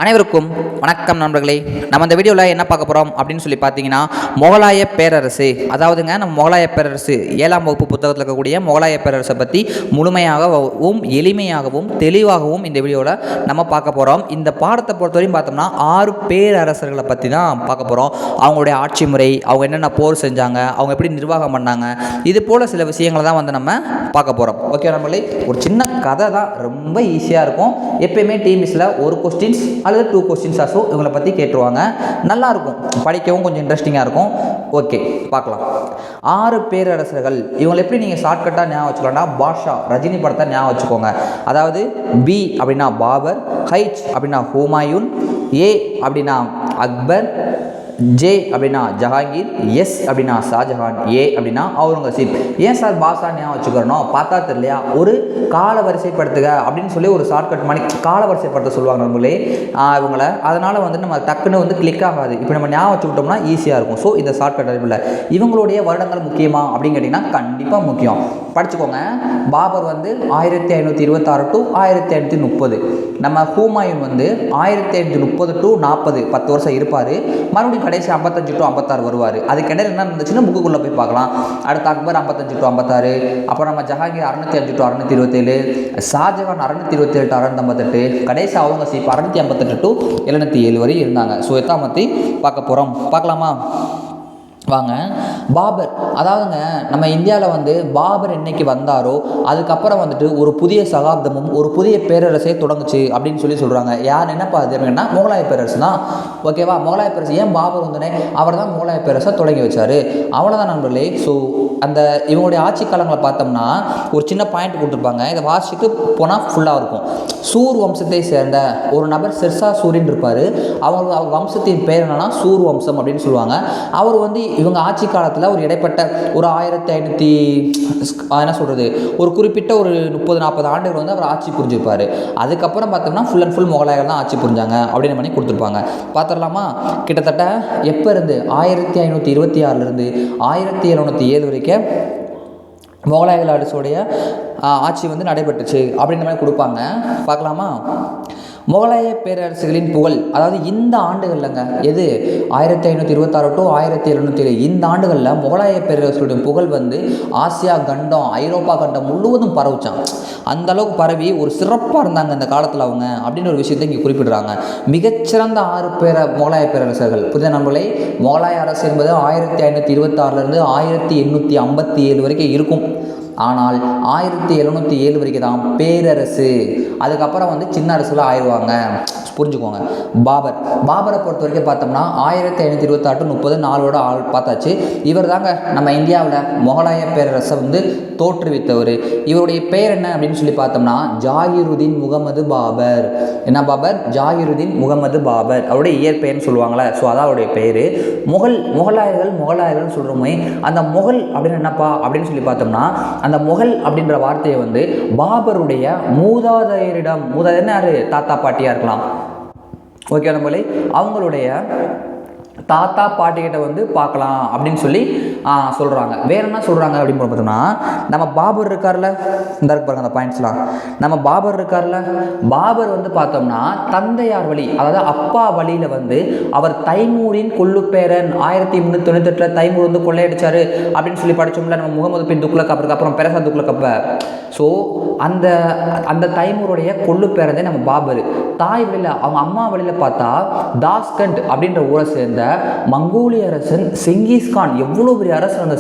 அனைவருக்கும் வணக்கம் நண்பர்களே. நம்ம இந்த வீடியோவில் என்ன பார்க்க போகிறோம் அப்படின்னு சொல்லி பார்த்தீங்கன்னா, முகலாய பேரரசு, அதாவதுங்க நம்ம முகலாய பேரரசு 7ஆம் வகுப்பு புத்தகத்தில் இருக்கக்கூடிய முகலாய பேரரசை பற்றி முழுமையாகவும் எளிமையாகவும் தெளிவாகவும் இந்த வீடியோவில் நம்ம பார்க்க போகிறோம். இந்த பாடத்தை பொறுத்தவரையும் பார்த்தோம்னா 6 பேரரசர்களை பற்றி தான் பார்க்க போகிறோம். அவங்களுடைய ஆட்சி முறை, அவங்க என்னென்ன போர் செஞ்சாங்க, அவங்க எப்படி நிர்வாகம் பண்ணாங்க, இது போல் சில விஷயங்களை தான் வந்து நம்ம பார்க்க போகிறோம். ஓகே நண்பர்களே, ஒரு சின்ன கதை தான், ரொம்ப ஈஸியாக இருக்கும். எப்பயுமே டிஎன்பிஎஸ்சியில் ஒரு கொஸ்டின்ஸ் அல்லது 2 கொஸ்டின்ஸ் ஆசோ இவங்களை பற்றி கேட்டுருவாங்க. நல்லாயிருக்கும், படிக்கவும் கொஞ்சம் இன்ட்ரெஸ்டிங்காக இருக்கும். ஓகே, பார்க்கலாம். 6 பேரரசர்கள், இவங்களை எப்படி நீங்கள் ஷார்ட்கட்டாக ஞாபகம் வச்சுக்கலாம்னா, பாஷா ரஜினி படத்தை ஞாபகம் வச்சுக்கோங்க. அதாவது பி அப்படின்னா பாபர், ஹைச் அப்படின்னா ஹுமாயூன், ஏ அப்படின்னா அக்பர், ஜே அப்படின்னா ஜஹாங்கீர், எஸ் அப்படின்னா ஷாஜஹான், ஏ அப்படின்னா அவுரங்கசீப். ஏன் சார் பாஷா ஞாபகம் வச்சுக்கிறோம்? பார்த்தா தெரியலையா? ஒரு கால வரிசைப்படுத்துக அப்படின்னு சொல்லி ஒரு ஷார்ட்கட் மாதிரி கால வரிசைப்படுத்த சொல்லுவாங்க நம்மளே இவங்களை. அதனால் வந்து நம்ம டக்குன்னு வந்து கிளிக் ஆகாது. இப்போ நம்ம ஞாபகம் வச்சுக்கிட்டோம்னா ஈஸியாக இருக்கும். ஸோ இந்த ஷார்ட்கட் அறிவில் இவங்களுடைய வருடங்கள் முக்கியமா அப்படின்னு கேட்டிங்கன்னா கண்டிப்பாக முக்கியம். படிச்சுக்கோங்க. பாபர் வந்து 1526 to 1530. நம்ம ஹுமாயூன் வந்து 1530 to 40, 10 வருஷம் இருப்பார். மறுபடியும் கடைசி 55 to 56 வருவார். அதுக்கிடையில் என்ன இருந்துச்சுன்னா புக்குக்குள்ளே போய் பார்க்கலாம். அடுத்து அக்பர் 55 to 56, அப்புறம் நம்ம ஜஹாங்கீர் 605 to 627, ஷாஜஹான் 627 to 658, கடைசி அவுரங்கசீப் 658 to 707 வரை இருந்தாங்க. ஸோ இதான் பற்றி பார்க்க போகிறோம். பார்க்கலாமா? வாங்க. பாபர், அதாவதுங்க நம்ம இந்தியாவில் வந்து பாபர் என்னைக்கு வந்தாரோ அதுக்கப்புறம் வந்துட்டு ஒரு புதிய சகாப்தமும் ஒரு புதிய பேரரசே தொடங்குச்சு அப்படின்னு சொல்லி சொல்கிறாங்க. யார் என்னப்பா அது அப்படின்னா முகலாய பேரரசு தான். ஓகேவா? முகலாய பேரரசு ஏன் பாபர் வந்தனே, அவர் தான் முகலாய பேரரசை தொடங்கி வச்சார். அவ்வளோதான் நண்பர்களே. ஸோ அந்த இவங்களுடைய ஆட்சி காலங்களை பார்த்தோம்னா ஒரு சின்ன பாயிண்ட் கொடுத்துருப்பாங்க. இதை வாசிச்சுட்டு போனால் ஃபுல்லாக இருக்கும். சூர் வம்சத்தை சேர்ந்த ஒரு நபர் ஷெர்ஷா சூரின்னு இருப்பார். அவங்க வம்சத்தின் பேர் என்னன்னா சூர் வம்சம் அப்படின்னு சொல்லுவாங்க. அவர் வந்து இவங்க ஆட்சி காலத்தில் ஒரு இடைப்பட்ட ஒரு 1500 என்ன சொல்கிறது, ஒரு குறிப்பிட்ட ஒரு 30-40 ஆண்டுகள் வந்து அவர் ஆட்சி புரிஞ்சிருப்பார். அதுக்கப்புறம் பார்த்தோம்னா ஃபுல் அண்ட் ஃபுல் முகலாயர்கள் தான் ஆட்சி புரிஞ்சாங்க அப்படின்னு பண்ணி கொடுத்துருப்பாங்க. பார்த்துடலாமா? கிட்டத்தட்ட எப்போ இருந்து 1526 1707 வரைக்கும் முகலாயர்கள் அரசுடைய ஆட்சி வந்து நடைபெற்றுச்சு அப்படின்ற மாதிரி கொடுப்பாங்க. பார்க்கலாமா? முகலாய பேரரசுகளின் புகழ், அதாவது இந்த ஆண்டுகள்லங்க, எது 1526 to 1707 இந்த ஆண்டுகளில் முகலாய பேரரசுடைய புகழ் வந்து ஆசியா கண்டம், ஐரோப்பா கண்டம் முழுவதும் பரவுச்சான். அந்த அளவுக்கு பரவி ஒரு சிறப்பாக இருந்தாங்க இந்த காலத்தில் அவங்க அப்படின்னு ஒரு விஷயத்தை இங்கே குறிப்பிடுறாங்க. மிகச்சிறந்த 6 முகலாய பேரரசர்கள். புதிய நண்பர்களே, முகலாய அரசு என்பது 1526 1857 வரைக்கும் இருக்கும். ஆனால் 1707 வரைக்கும் தான் பேரரசு. அதுக்கப்புறம் வந்து சின்ன அரசுல ஆயிடுவாங்க. புரிஞ்சுக்கோங்க. பாபரை பொறுத்த வரைக்கும் பார்த்தோம்னா 1528 to 30 நாளோட ஆள் பார்த்தாச்சு. இவர் தாங்க நம்ம இந்தியாவில் முகலாய பேரரசை வந்து தோற்றுவித்தவர். இவருடைய பெயர் என்ன அப்படின்னு சொல்லி பார்த்தோம்னா ஜாகிருதீன் முகமது பாபர். என்ன பாபர்? ஜாகிருதீன் முகமது பாபர். அவருடைய இயற்பெயர்னு சொல்லுவாங்களே, ஸோ அதான் அவருடைய பேர். முகலாயர்கள் சொல்கிறோமே, அந்த முகல் அப்படின்னு என்னப்பா அப்படின்னு சொல்லி பார்த்தோம்னா அந்த முகல் அப்படின்ற வார்த்தையை வந்து பாபருடைய மூதாதையரிடம், மூதாதையர்னு யார்? தாத்தா பாட்டியாக இருக்கலாம். ஓகே நம்மளே, அவங்களுடைய தாத்தா பாட்டிக்கிட்ட வந்து பார்க்கலாம் அப்படின்னு சொல்லி சொல்கிறாங்க. வேற என்ன சொல்கிறாங்க அப்படின்னு பார்த்தோம்னா, நம்ம பாபர் இருக்கார்ல, இந்த இருக்கு பாருங்க அந்த பாயிண்ட்ஸ்லாம். நம்ம பாபர் இருக்கார்ல, பாபர் வந்து பார்த்தோம்னா தந்தையார் வழி, அதாவது அப்பா வழியில் வந்து அவர் தைமூரின் கொள்ளுப்பேரன். 1398 தைமூர் வந்து கொள்ளையடிச்சாரு அப்படின்னு சொல்லி படித்தோம்ல நம்ம முகமது பின் துக்ளக், அப்புறம் பெரசா துக்ளக். அப்போ ஸோ அந்த தைமூருடைய கொள்ளுப்பேரன் தான் நம்ம பாபர். தாய் வழியில், அவங்க அம்மா வழியில் பார்த்தா தாஸ்கண்ட் அப்படின்ற ஊரை சேர்ந்த மங்கோலிய அரசன் செங்கிஸ்கான். எவ்வளோ பெரிய அரசன் அந்த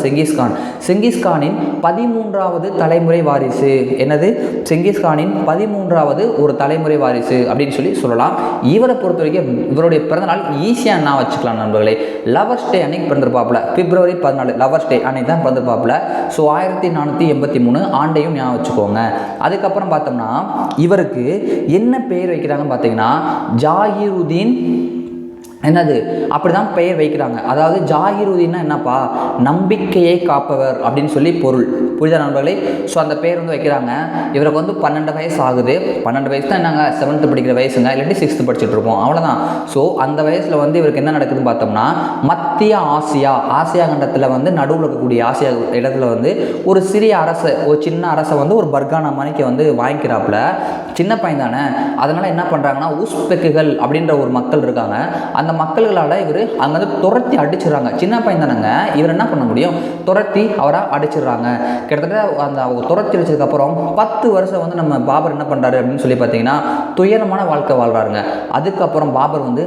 செங்கிஸ்கானின் 13வது தலைமுறை வாரிசு. என்னது? செங்கிஸ்கானின் 13வது ஒரு தலைமுறை வாரிசு அப்படின்னு சொல்லலாம். இவரை பொறுத்த வரைக்கும் இவருடைய பிறந்தநாள் ஈஸியாக நான் வச்சுக்கலாம் நண்பர்களே. லவர்ஸ் டே அன்னைக்கு பிறந்திருப்பாப்புல. February 14 லவர்ஸ் டே அன்னைக்கு தான் பிறந்திருப்பாப்புல. ஸோ 1483 ஆண்டையும் ஞாபகம் வச்சுக்கோங்க. அதுக்கப்புறம் பார்த்தோம்னா இவருக்கு என்ன பெயர் வைக்கிறாங்கன்னு பார்த்தீங்கன்னா ஜாகிருதீன். என்னது? அப்படிதான் பெயர் வைக்கிறாங்க. அதாவது ஜாகிருதீன்னா என்னப்பா, நம்பிக்கையை காப்பவர் அப்படின்னு சொல்லி பொருள். புரியுதா நண்பர்களே? ஸோ அந்த பேர் வந்து வைக்கிறாங்க. இவருக்கு வந்து 12 வயசு ஆகுது. 12 வயசு தான் நாங்கள் 7th படிக்கிற வயசுங்க, இல்லாட்டி 6th படிச்சுட்டு இருப்போம், அவ்வளோதான். ஸோ அந்த வயசில் வந்து இவருக்கு என்ன நடக்குதுன்னு பார்த்தோம்னா, மத்திய ஆசியா கண்டத்தில் வந்து நடுவில் இருக்கக்கூடிய ஆசியா இடத்துல வந்து ஒரு சிறிய அரசை, ஒரு சின்ன அரசை வந்து ஒரு பர்கானா மணிக்கு வந்து வாங்கிக்கிறாப்புல. சின்ன பையன் தானே, அதனால் என்ன பண்ணுறாங்கன்னா, உஸ்பெக்குகள் அப்படின்ற ஒரு மக்கள் இருக்காங்க. அந்த மக்கள்களால் இவர் அங்கே வந்து துரத்தி அடிச்சிடறாங்க. சின்ன பையன் தானேங்க, இவர் என்ன பண்ண முடியும், துரத்தி அவரை அடிச்சிடுறாங்க. கிட்டத்தட்ட அந்த துரத்தி அடிச்சதுக்கப்புறம் 10 வருஷம் வந்து நம்ம பாபர் என்ன பண்ணுறாரு அப்படின்னு சொல்லி பார்த்தீங்கன்னா, துயரமான வாழ்க்கை வாழ்கிறாருங்க. அதுக்கப்புறம் பாபர் வந்து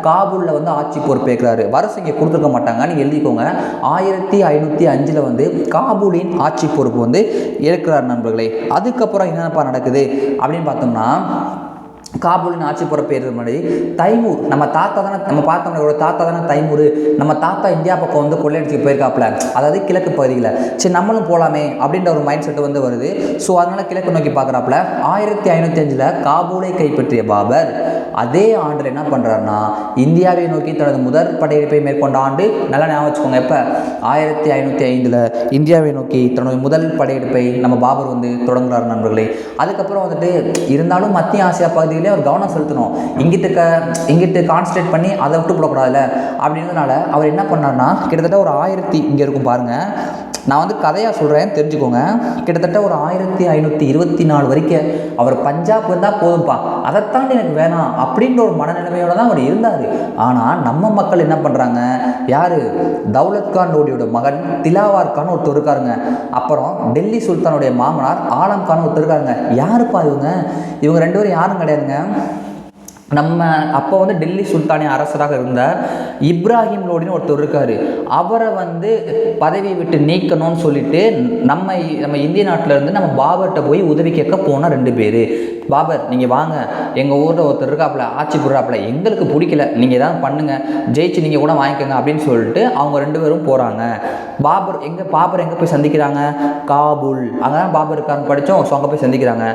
காபூலில் வந்து ஆட்சி பொறுப்பேற்கிறாரு. வருஷம் இங்கே கொடுத்துருக்க மாட்டாங்க, நீங்கள் எழுதிக்கோங்க. 1505 வந்து காபூலின் ஆட்சி பொறுப்பு வந்து ஏற்கிறார் நண்பர்களே. அதுக்கப்புறம் என்னப்பா நடக்குது அப்படின்னு பார்த்தோம்னா, காபூலின் ஆட்சி பொறுப்பேற்றது முன்னாடி தைமூர், நம்ம பார்த்தோம்னா தாத்தா தானே தைமூர், நம்ம தாத்தா இந்தியா பக்கம் வந்து கொள்ளையடிச்சு போயிருக்காப்புல, அதாவது கிழக்கு பகுதியில். சரி நம்மளும் போகலாமே அப்படின்ற ஒரு மைண்ட் செட்டு வந்து வருது. ஸோ அதனால் கிழக்கு நோக்கி பார்க்குறாப்புல. 1505 காபூலை கைப்பற்றிய பாபர் அதே ஆண்டில் என்ன பண்ணுறாருன்னா, இந்தியாவை நோக்கி தனது முதல் படையெடுப்பை மேற்கொண்ட ஆண்டு நல்லா ஞாபகம் வச்சுக்கோங்க. எப்போ? 1505 இந்தியாவை நோக்கி தன்னுடைய முதல் படையெடுப்பை நம்ம பாபர் வந்து தொடங்குறார் நண்பர்களே. அதுக்கப்புறம் வந்துட்டு இருந்தாலும் மத்திய ஆசியா பகுதியிலே அவர் கவனம் செலுத்தணும். இங்கிட்டு கான்சன்ட்ரேட் பண்ணி அதை விட்டு போடக்கூடாதுல்ல அப்படின்றதுனால அவர் என்ன பண்ணார்னா, கிட்டத்தட்ட ஒரு 1000 இங்கே இருக்கும் பாருங்கள், நான் வந்து கதையாக சொல்கிறேன் தெரிஞ்சுக்கோங்க. கிட்டத்தட்ட ஒரு 1524 வரைக்கும் அவர் பஞ்சாப் இருந்தால் போதும்ப்பா, அதைத்தாண்டி எனக்கு வேணாம் அப்படின்ற ஒரு மனநிலைமையோடு தான் அவர் இருந்தார். ஆனால் நம்ம மக்கள் என்ன பண்ணுறாங்க, யார், தௌலத் கான் லோடியோட மகன் திலாவார் கான் ஒருத்தர் இருக்காருங்க. அப்புறம் டெல்லி சுல்தானுடைய மாமனார் ஆலம் கான் ஒருத்தர் இருக்காருங்க. யாருப்பா இவங்க 2 பேரும் யாரும் கிடையாதுங்க. நம்ம அப்போ வந்து டெல்லி சுல்தானிய அரசராக இருந்த இப்ராஹிம் லோடின்னு ஒருத்தர் இருக்கார். அவரை வந்து பதவியை விட்டு நீக்கணும்னு சொல்லிட்டு நம்ம இந்திய நாட்டில் இருந்து நம்ம பாபர்கிட்ட போய் உதவி கேட்க போனால் 2 பேர். பாபர் நீங்கள் வாங்க, எங்கள் ஊரில் ஒருத்தர் இருக்காப்புல ஆட்சி புடுறாப்புல, எங்களுக்கு பிடிக்கல, நீங்கள் எதாவது பண்ணுங்கள், ஜெயிச்சு நீங்கள் கூட வாங்கிக்கோங்க அப்படின்னு சொல்லிட்டு அவங்க 2 பேரும் போகிறாங்க. பாபர் எங்கே போய் சந்திக்கிறாங்க, காபூல், அங்கே தான் பாபர் இருக்காருன்னு படித்தோம். ஸோ அங்கே போய் சந்திக்கிறாங்க.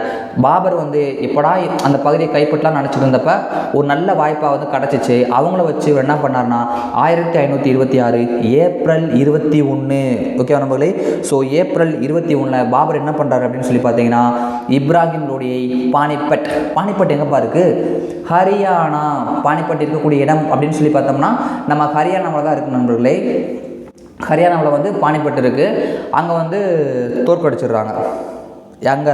பாபர் வந்து எப்படா அந்த பகுதியை கைப்பற்றலாம் நினச்சிட்டு இருந்தப்ப ஒரு நல்ல வாய்ப்பாக வந்து கிடச்சிச்சு. அவங்கள வச்சு என்ன பண்ணார்னா 1526 ஏப்ரல் 21, ஓகே நண்பர்களே. ஸோ ஏப்ரல் 21 பாபர் என்ன பண்ணுறாரு அப்படின்னு சொல்லி பார்த்தீங்கன்னா, இப்ராஹிம் லோடியை பானிபட் எங்கப்பா இருக்குது, ஹரியானா. பானிபட் இருக்கக்கூடிய இடம் அப்படின்னு சொல்லி பார்த்தோம்னா நம்ம ஹரியானாவில் தான் இருக்குது நண்பர்களே. ஹரியானாவில் வந்து பானிபட் இருக்குது. அங்கே வந்து தோற்கடிச்சிடுறாங்க. அங்கே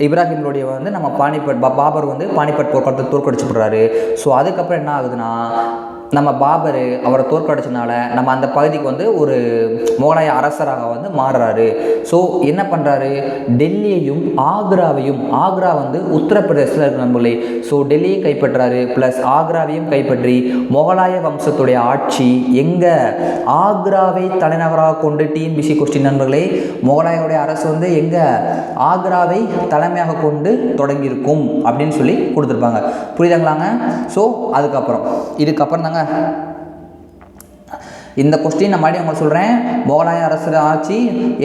இப்ராஹிம் லோடியை வந்து நம்ம பாபர் வந்து பானிபட் போர்க்களத்தை தோற்கடிச்சுடுறாரு. ஸோ அதுக்கப்புறம் என்ன ஆகுதுன்னா, நம்ம பாபர் அவரை தோற்கடிச்சனால நம்ம அந்த பகுதிக்கு வந்து ஒரு முகலாய அரசராக வந்து மாறுறாரு. ஸோ என்ன பண்ணுறாரு, டெல்லியையும் ஆக்ரா வந்து உத்தரப்பிரதேசத்தில் இருக்கிற நண்பர்களே. ஸோ டெல்லியும் கைப்பற்றாரு, ப்ளஸ் ஆக்ராவையும் கைப்பற்றி முகலாய வம்சத்துடைய ஆட்சி எங்கே, ஆக்ராவை தலைநகராக கொண்டு டிஎன்பிசி கொஸ்டின் நண்பர்களே, முகலாயருடைய அரசு வந்து எங்கே, ஆக்ராவை தலைமையாக கொண்டு தொடங்கியிருக்கும் அப்படின்னு சொல்லி கொடுத்துருப்பாங்க. புரியுதுங்களாங்க? ஸோ இதுக்கப்புறம் தாங்க இந்த கொஸ்டின் நான் மறுபடியும் உங்களுக்கு சொல்கிறேன். முகலாய அரசு ஆட்சி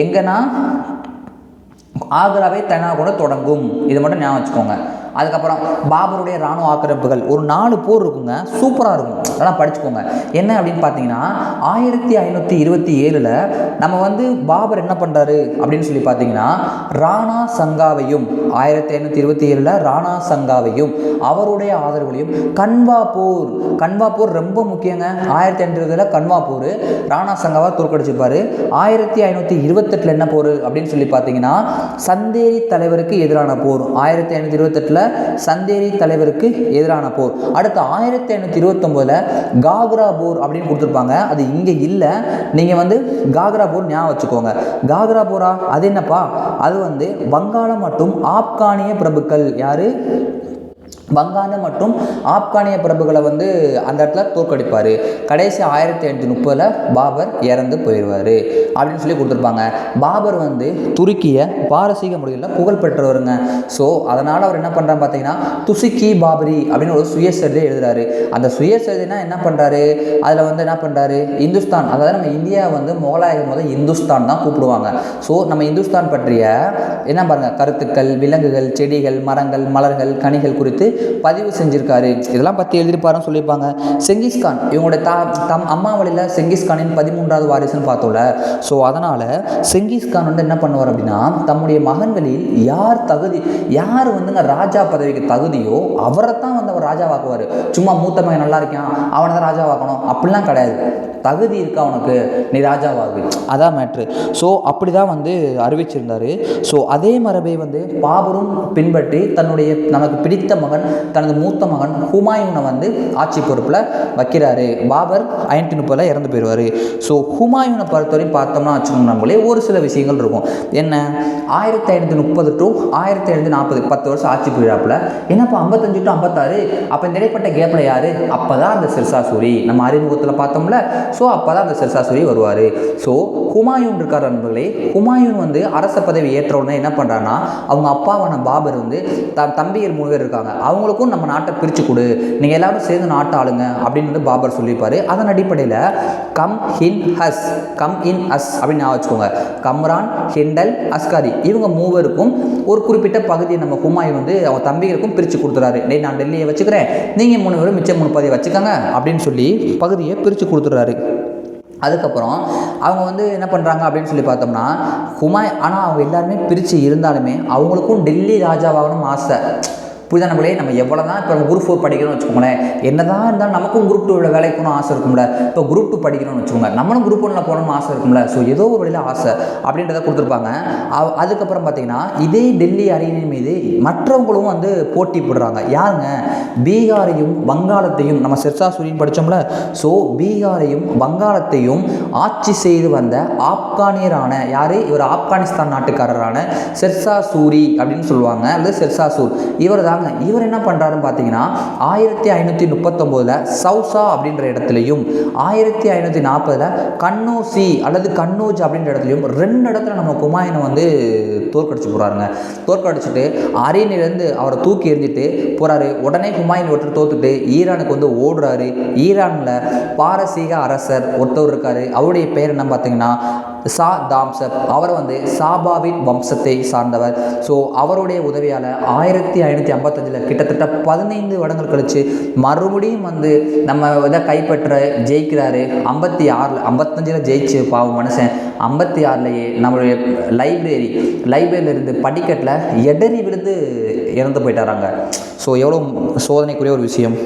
எங்கன்னா ஆக்ராவை தலைநகராக கொண்டு தொடங்கும், இதை மட்டும் ஞாபகம் வச்சுக்கோங்க. அதுக்கப்புறம் பாபருடைய இராணுவ ஆக்கிரமிப்புகள் ஒரு 4 போர் இருக்குங்க, சூப்பராக இருக்கும், அதெல்லாம் படிச்சுக்கோங்க. என்ன அப்படின்னு பார்த்தீங்கன்னா 1527 நம்ம வந்து பாபர் என்ன பண்ணுறாரு அப்படின்னு சொல்லி பார்த்தீங்கன்னா, ராணா சங்காவையும் 1527 ராணா சங்காவையும் அவருடைய ஆதரவுகளையும் கன்வா போர் ரொம்ப முக்கியங்க. 1520 கன்வா போர் ராணா சங்காவை தோற்கடிச்சிருப்பாரு. 1528 என்ன போர் அப்படின்னு சொல்லி பார்த்தீங்கன்னா, சந்தேரி தலைவருக்கு எதிரான போர். 1528 சந்தேரி தலைவருக்கு எதிரான போர். அடுத்து 1529 காக்ரா போர் அப்படின்னு கொடுத்துருப்பாங்க. அது இங்கே இல்லை, நீங்கள் வந்து காக்ரா போர் ஞாபகம் வச்சுக்கோங்க. காக்ரா போரா அது என்னப்பா, அது வந்து வங்காளம் மற்றும் ஆப்கானிய பிரபுக்கள், யாரு, வங்காள மற்றும் ஆப்கானிய பிரபுகளை வந்து அந்த இடத்துல தோற்கடிப்பார். கடைசி 1530 பாபர் இறந்து போயிடுவார் அப்படின்னு சொல்லி கொடுத்துருப்பாங்க. பாபர் வந்து துருக்கிய பாரசீக மொழிகளில் புகழ் பெற்றவருங்க. ஸோ அதனால் அவர் என்ன பண்ணுறாரு பார்த்தீங்கன்னா, துசுக்கி பாபரி அப்படின்னு ஒரு சுயசரிதை எழுதுறாரு. அந்த சுயசரிதைனா என்ன பண்ணுறாரு, அதில் வந்து என்ன பண்ணுறாரு, இந்துஸ்தான், அதாவது நம்ம இந்தியா வந்து முகலாயர்கள் முதல் இந்துஸ்தான் தான் கூப்பிடுவாங்க. ஸோ நம்ம இந்துஸ்தான் பற்றிய என்ன பாருங்கள், கருத்துக்கள், விலங்குகள், செடிகள், மரங்கள், மலர்கள், கனிகள் குறித்து குறித்து பதிவு செஞ்சுருக்காரு. இதெல்லாம் பற்றி எழுதியிருப்பாருன்னு சொல்லியிருப்பாங்க. செங்கிஸ்கான் இவங்களுடைய தம் அம்மா வழியில் செங்கிஸ்கானின் 13வது வாரிசுன்னு பார்த்தோம்ல. ஸோ அதனால் செங்கிஸ்கான் வந்து என்ன பண்ணுவார் அப்படின்னா, தம்முடைய மகன்களில் யார் வந்துங்க ராஜா பதவிக்கு தகுதியோ அவரை தான் வந்து அவர் ராஜாவாக்குவார். சும்மா மூத்த மகன் நல்லா இருக்கான் அவனை தான் ராஜாவாக்கணும் அப்படிலாம் கிடையாது. தகுதி இருக்கா உனக்கு, நீ ராஜாவாகு, அதான் மேட்ரு. ஸோ அப்படி தான் வந்து அறிவிச்சிருந்தார். ஸோ அதே மரபை வந்து பாபரும் பின்பற்றி தன்னுடைய நமக்கு பிடித்த மகன் தனது மூத்த மகன் ஹுமாயூனை வந்து ஆட்சி பொறுப்பில் வைக்கிறாரு. பாபர் 530 இறந்து போயிடுவார். ஸோ ஹுமாயூனை பொறுத்தவரை பார்த்தோம்னா வச்சுக்கோங்க, நம்மளே ஒரு சில விஷயங்கள் இருக்கும். என்ன 1530 to 1540 10 வருஷம் ஆட்சி புரியாப்புல. என்னப்பா 55 to 56, அப்போ இந்த இடைப்பட்ட கேப்பில் யார்? அப்போ தான் அந்த சிர்சா சூரி நம்ம அறிமுகத்தில் பார்த்தோம்ல. ஸோ அப்போ தான் அந்த சிர்சா சூரி வருவார். ஸோ ஹுமாயூன் இருக்கார் நண்பர்களே. ஹுமாயூன் வந்து அரச பதவி ஏற்ற உடனே என்ன பண்ணுறான்னா, அவங்க அப்பாவான பாபர் வந்து தம்பிகள் 3 பேர் இருக்காங்க, அவங்களுக்கும் நம்ம நாட்டை பிரித்து கொடு, நீங்கள் எல்லாரும் சேர்ந்து நாட்டை ஆளுங்க அப்படின்னு வந்து பாபர் சொல்லியிருப்பார். அதன் அடிப்படையில் கம் இன் அஸ் அப்படின்னு ஞாபகம் வச்சுக்கோங்க. கம்ரான், ஹிண்டல், அஸ்காரி இவங்க 3 பேருக்கும் ஒரு குறிப்பிட்ட பகுதியை நம்ம ஹுமாயூன் வந்து அவங்க தம்பிகளுக்கும் பிரித்து கொடுத்துறாரு. நான் டெல்லியை வச்சுக்கிறேன், நீங்கள் 3 பேரும் மிச்சம் 3 பகுதியை வச்சுக்கோங்க அப்படின்னு சொல்லி பகுதியை பிரித்து கொடுத்துட்றாரு. அதுக்கப்புறம் அவங்க வந்து என்ன பண்ணுறாங்க அப்படின்னு சொல்லி பார்த்தோம்னா, ஆனால் அவங்க எல்லாருமே பிரித்து இருந்தாலுமே அவங்களுக்கும் டெல்லி ராஜாவாகணும் ஆசை. புரியுதா நம்மளே? நம்ம எவ்வளோ தான் இப்போ குரூப் 4 படிக்கிறோம்னு வச்சுக்கோங்களேன், என்ன தான் இருந்தாலும் நமக்கும் குரூப் 2 வேலைக்கு போகணும் ஆசை இருக்கும்ல. இப்போ குரூப் 2 படிக்கணும்னு வச்சுக்கோங்க, நம்மளும் குரூப் 1 போகணும்னு ஆசை இருக்கும்ல. ஸோ ஏதோ ஒரு வழியில் ஆசை அப்படின்றத கொடுத்துருப்பாங்க. அதுக்கப்புறம் பார்த்தீங்கன்னா இதே டெல்லி அரியணை மீது மற்றவங்களும் வந்து போட்டி போடுறாங்க. யாருங்க? பீகாரையும் வங்காளத்தையும் நம்ம சிர்சா சூரின்னு படித்தோம்ல. ஸோ பீகாரையும் வங்காளத்தையும் ஆட்சி செய்து வந்த ஆப்கானியரான யார்? இவர் ஆப்கானிஸ்தான் நாட்டுக்காரரான சிர்சா சூரி அப்படின்னு சொல்லுவாங்க, அல்லது சிர்சா சூர். இவர் என்ன பண்ணுறாருன்னு பார்த்தீங்கன்னா 1539 சவுசா அப்படின்ற இடத்துலையும் 1540 கன்னோசி அல்லது கன்னோஜ் அப்படின்ற இடத்துலையும் 2 இடத்துல நம்ம ஹுமாயூனை வந்து தோற்கடிச்சு போகிறாருங்க. தோற்கடிச்சுட்டு அரியணையிலேருந்து அவரை தூக்கி எறிஞ்சிட்டு போகிறாரு. உடனே ஹுமாயூன் ஒருத்தர் தோத்துட்டு ஈரானுக்கு வந்து ஓடுறாரு. ஈரானில் பாரசீக அரசர் ஒருத்தவர் இருக்கார். அவருடைய பேர் என்ன பார்த்தீங்கன்னா சா தாம்சப். அவர் வந்து சாபாவின் வம்சத்தை சார்ந்தவர். ஸோ அவருடைய உதவியால் 1555 கிட்டத்தட்ட 15 வருடங்கள் கழித்து மறுபடியும் வந்து நம்ம இதை கைப்பற்ற ஜெயிக்கிறாரு. 55 ஜெயிச்சு பாவம் மனுஷன் 56 நம்மளுடைய லைப்ரரியிலிருந்து படிக்கட்டில் எடறி விழுந்து இறந்து போயிட்டாராங்க. ஸோ எவ்வளோ சோதனைக்குரிய ஒரு விஷயம்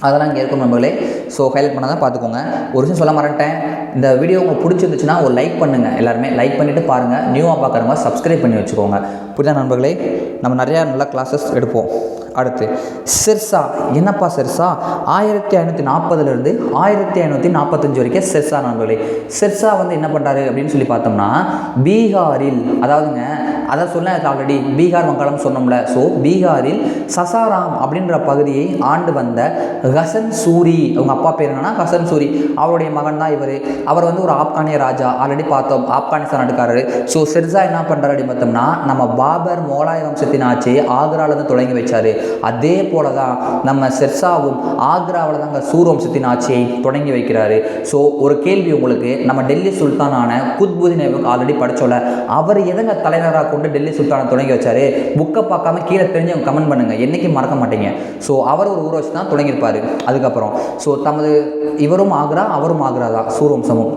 அதெல்லாம் இங்கே இருக்கும் நண்பர்களே. ஸோ ஹைலைட் பண்ணால் தான் பார்த்துக்கோங்க. ஒரு விஷயம் சொல்ல மறந்துட்டேன், இந்த வீடியோ உங்களுக்கு பிடிச்சிருந்துச்சுன்னா ஒரு லைக் பண்ணுங்கள். எல்லாருமே லைக் பண்ணிவிட்டு பாருங்கள். நியூவாக பார்க்குறவங்க சப்ஸ்கிரைப் பண்ணி வச்சுக்கோங்க. புரியுதா நண்பர்களே? நம்ம நிறையா நல்ல கிளாஸஸ் எடுப்போம். அடுத்து சிர்சா. என்னப்பா சிர்சா? 1540 1545 வரைக்கும் சிர்சா நண்பர்களே. சிர்சா வந்து என்ன பண்ணுறாரு அப்படின்னு சொல்லி பார்த்தோம்னா, பீகாரில் அதை சொன்ன ஆல்ரெடி பீகார் வங்காளம் சொன்னோம்ல. ஸோ பீகாரில் சசாராம் அப்படின்ற பகுதியை ஆண்டு வந்த ஹசன் சூரி, அவங்க அப்பா பேர் என்னன்னா ஹசன் சூரி, அவருடைய மகன் தான் இவர். அவர் வந்து ஒரு ஆப்கானிய ராஜா, ஆல்ரெடி பார்த்தோம், ஆப்கானிஸ்தான் நாட்டுக்காரரு. ஸோ சிர்சா என்ன பண்ணுறாரு அப்படின்னு பார்த்தோம்னா, நம்ம பாபர் மொகலாய வம்சத்தின் ஆட்சியை ஆக்ராவிலேருந்து தொடங்கி வச்சார். அதே போல தான் நம்ம சிர்சாவும் ஆக்ராவில் தாங்க சூர் வம்சத்தின் ஆட்சியை தொடங்கி வைக்கிறாரு. ஸோ ஒரு கேள்வி உங்களுக்கு, நம்ம டெல்லி சுல்தானான குத்புதீன் ஐபக் ஆல்ரெடி படித்தோம்ல, அவர் எதங்க தலைவராக கொண்டு டெல்லி சுல்தானை தொடங்கி வச்சாரு? புக்கை பார்க்காம கீழே தெரிஞ்சவங்க கமெண்ட் பண்ணுங்கள், என்றைக்கும் மறக்க மாட்டீங்க. ஸோ அவர் ஒரு ஊரை வச்சு தான் தொடங்கியிருப்பார். அதுக்கப்புறம் ஸோ இவரும் ஆக்ரா அவரும் ஆக்ரா தான், சூர் வம்சமும்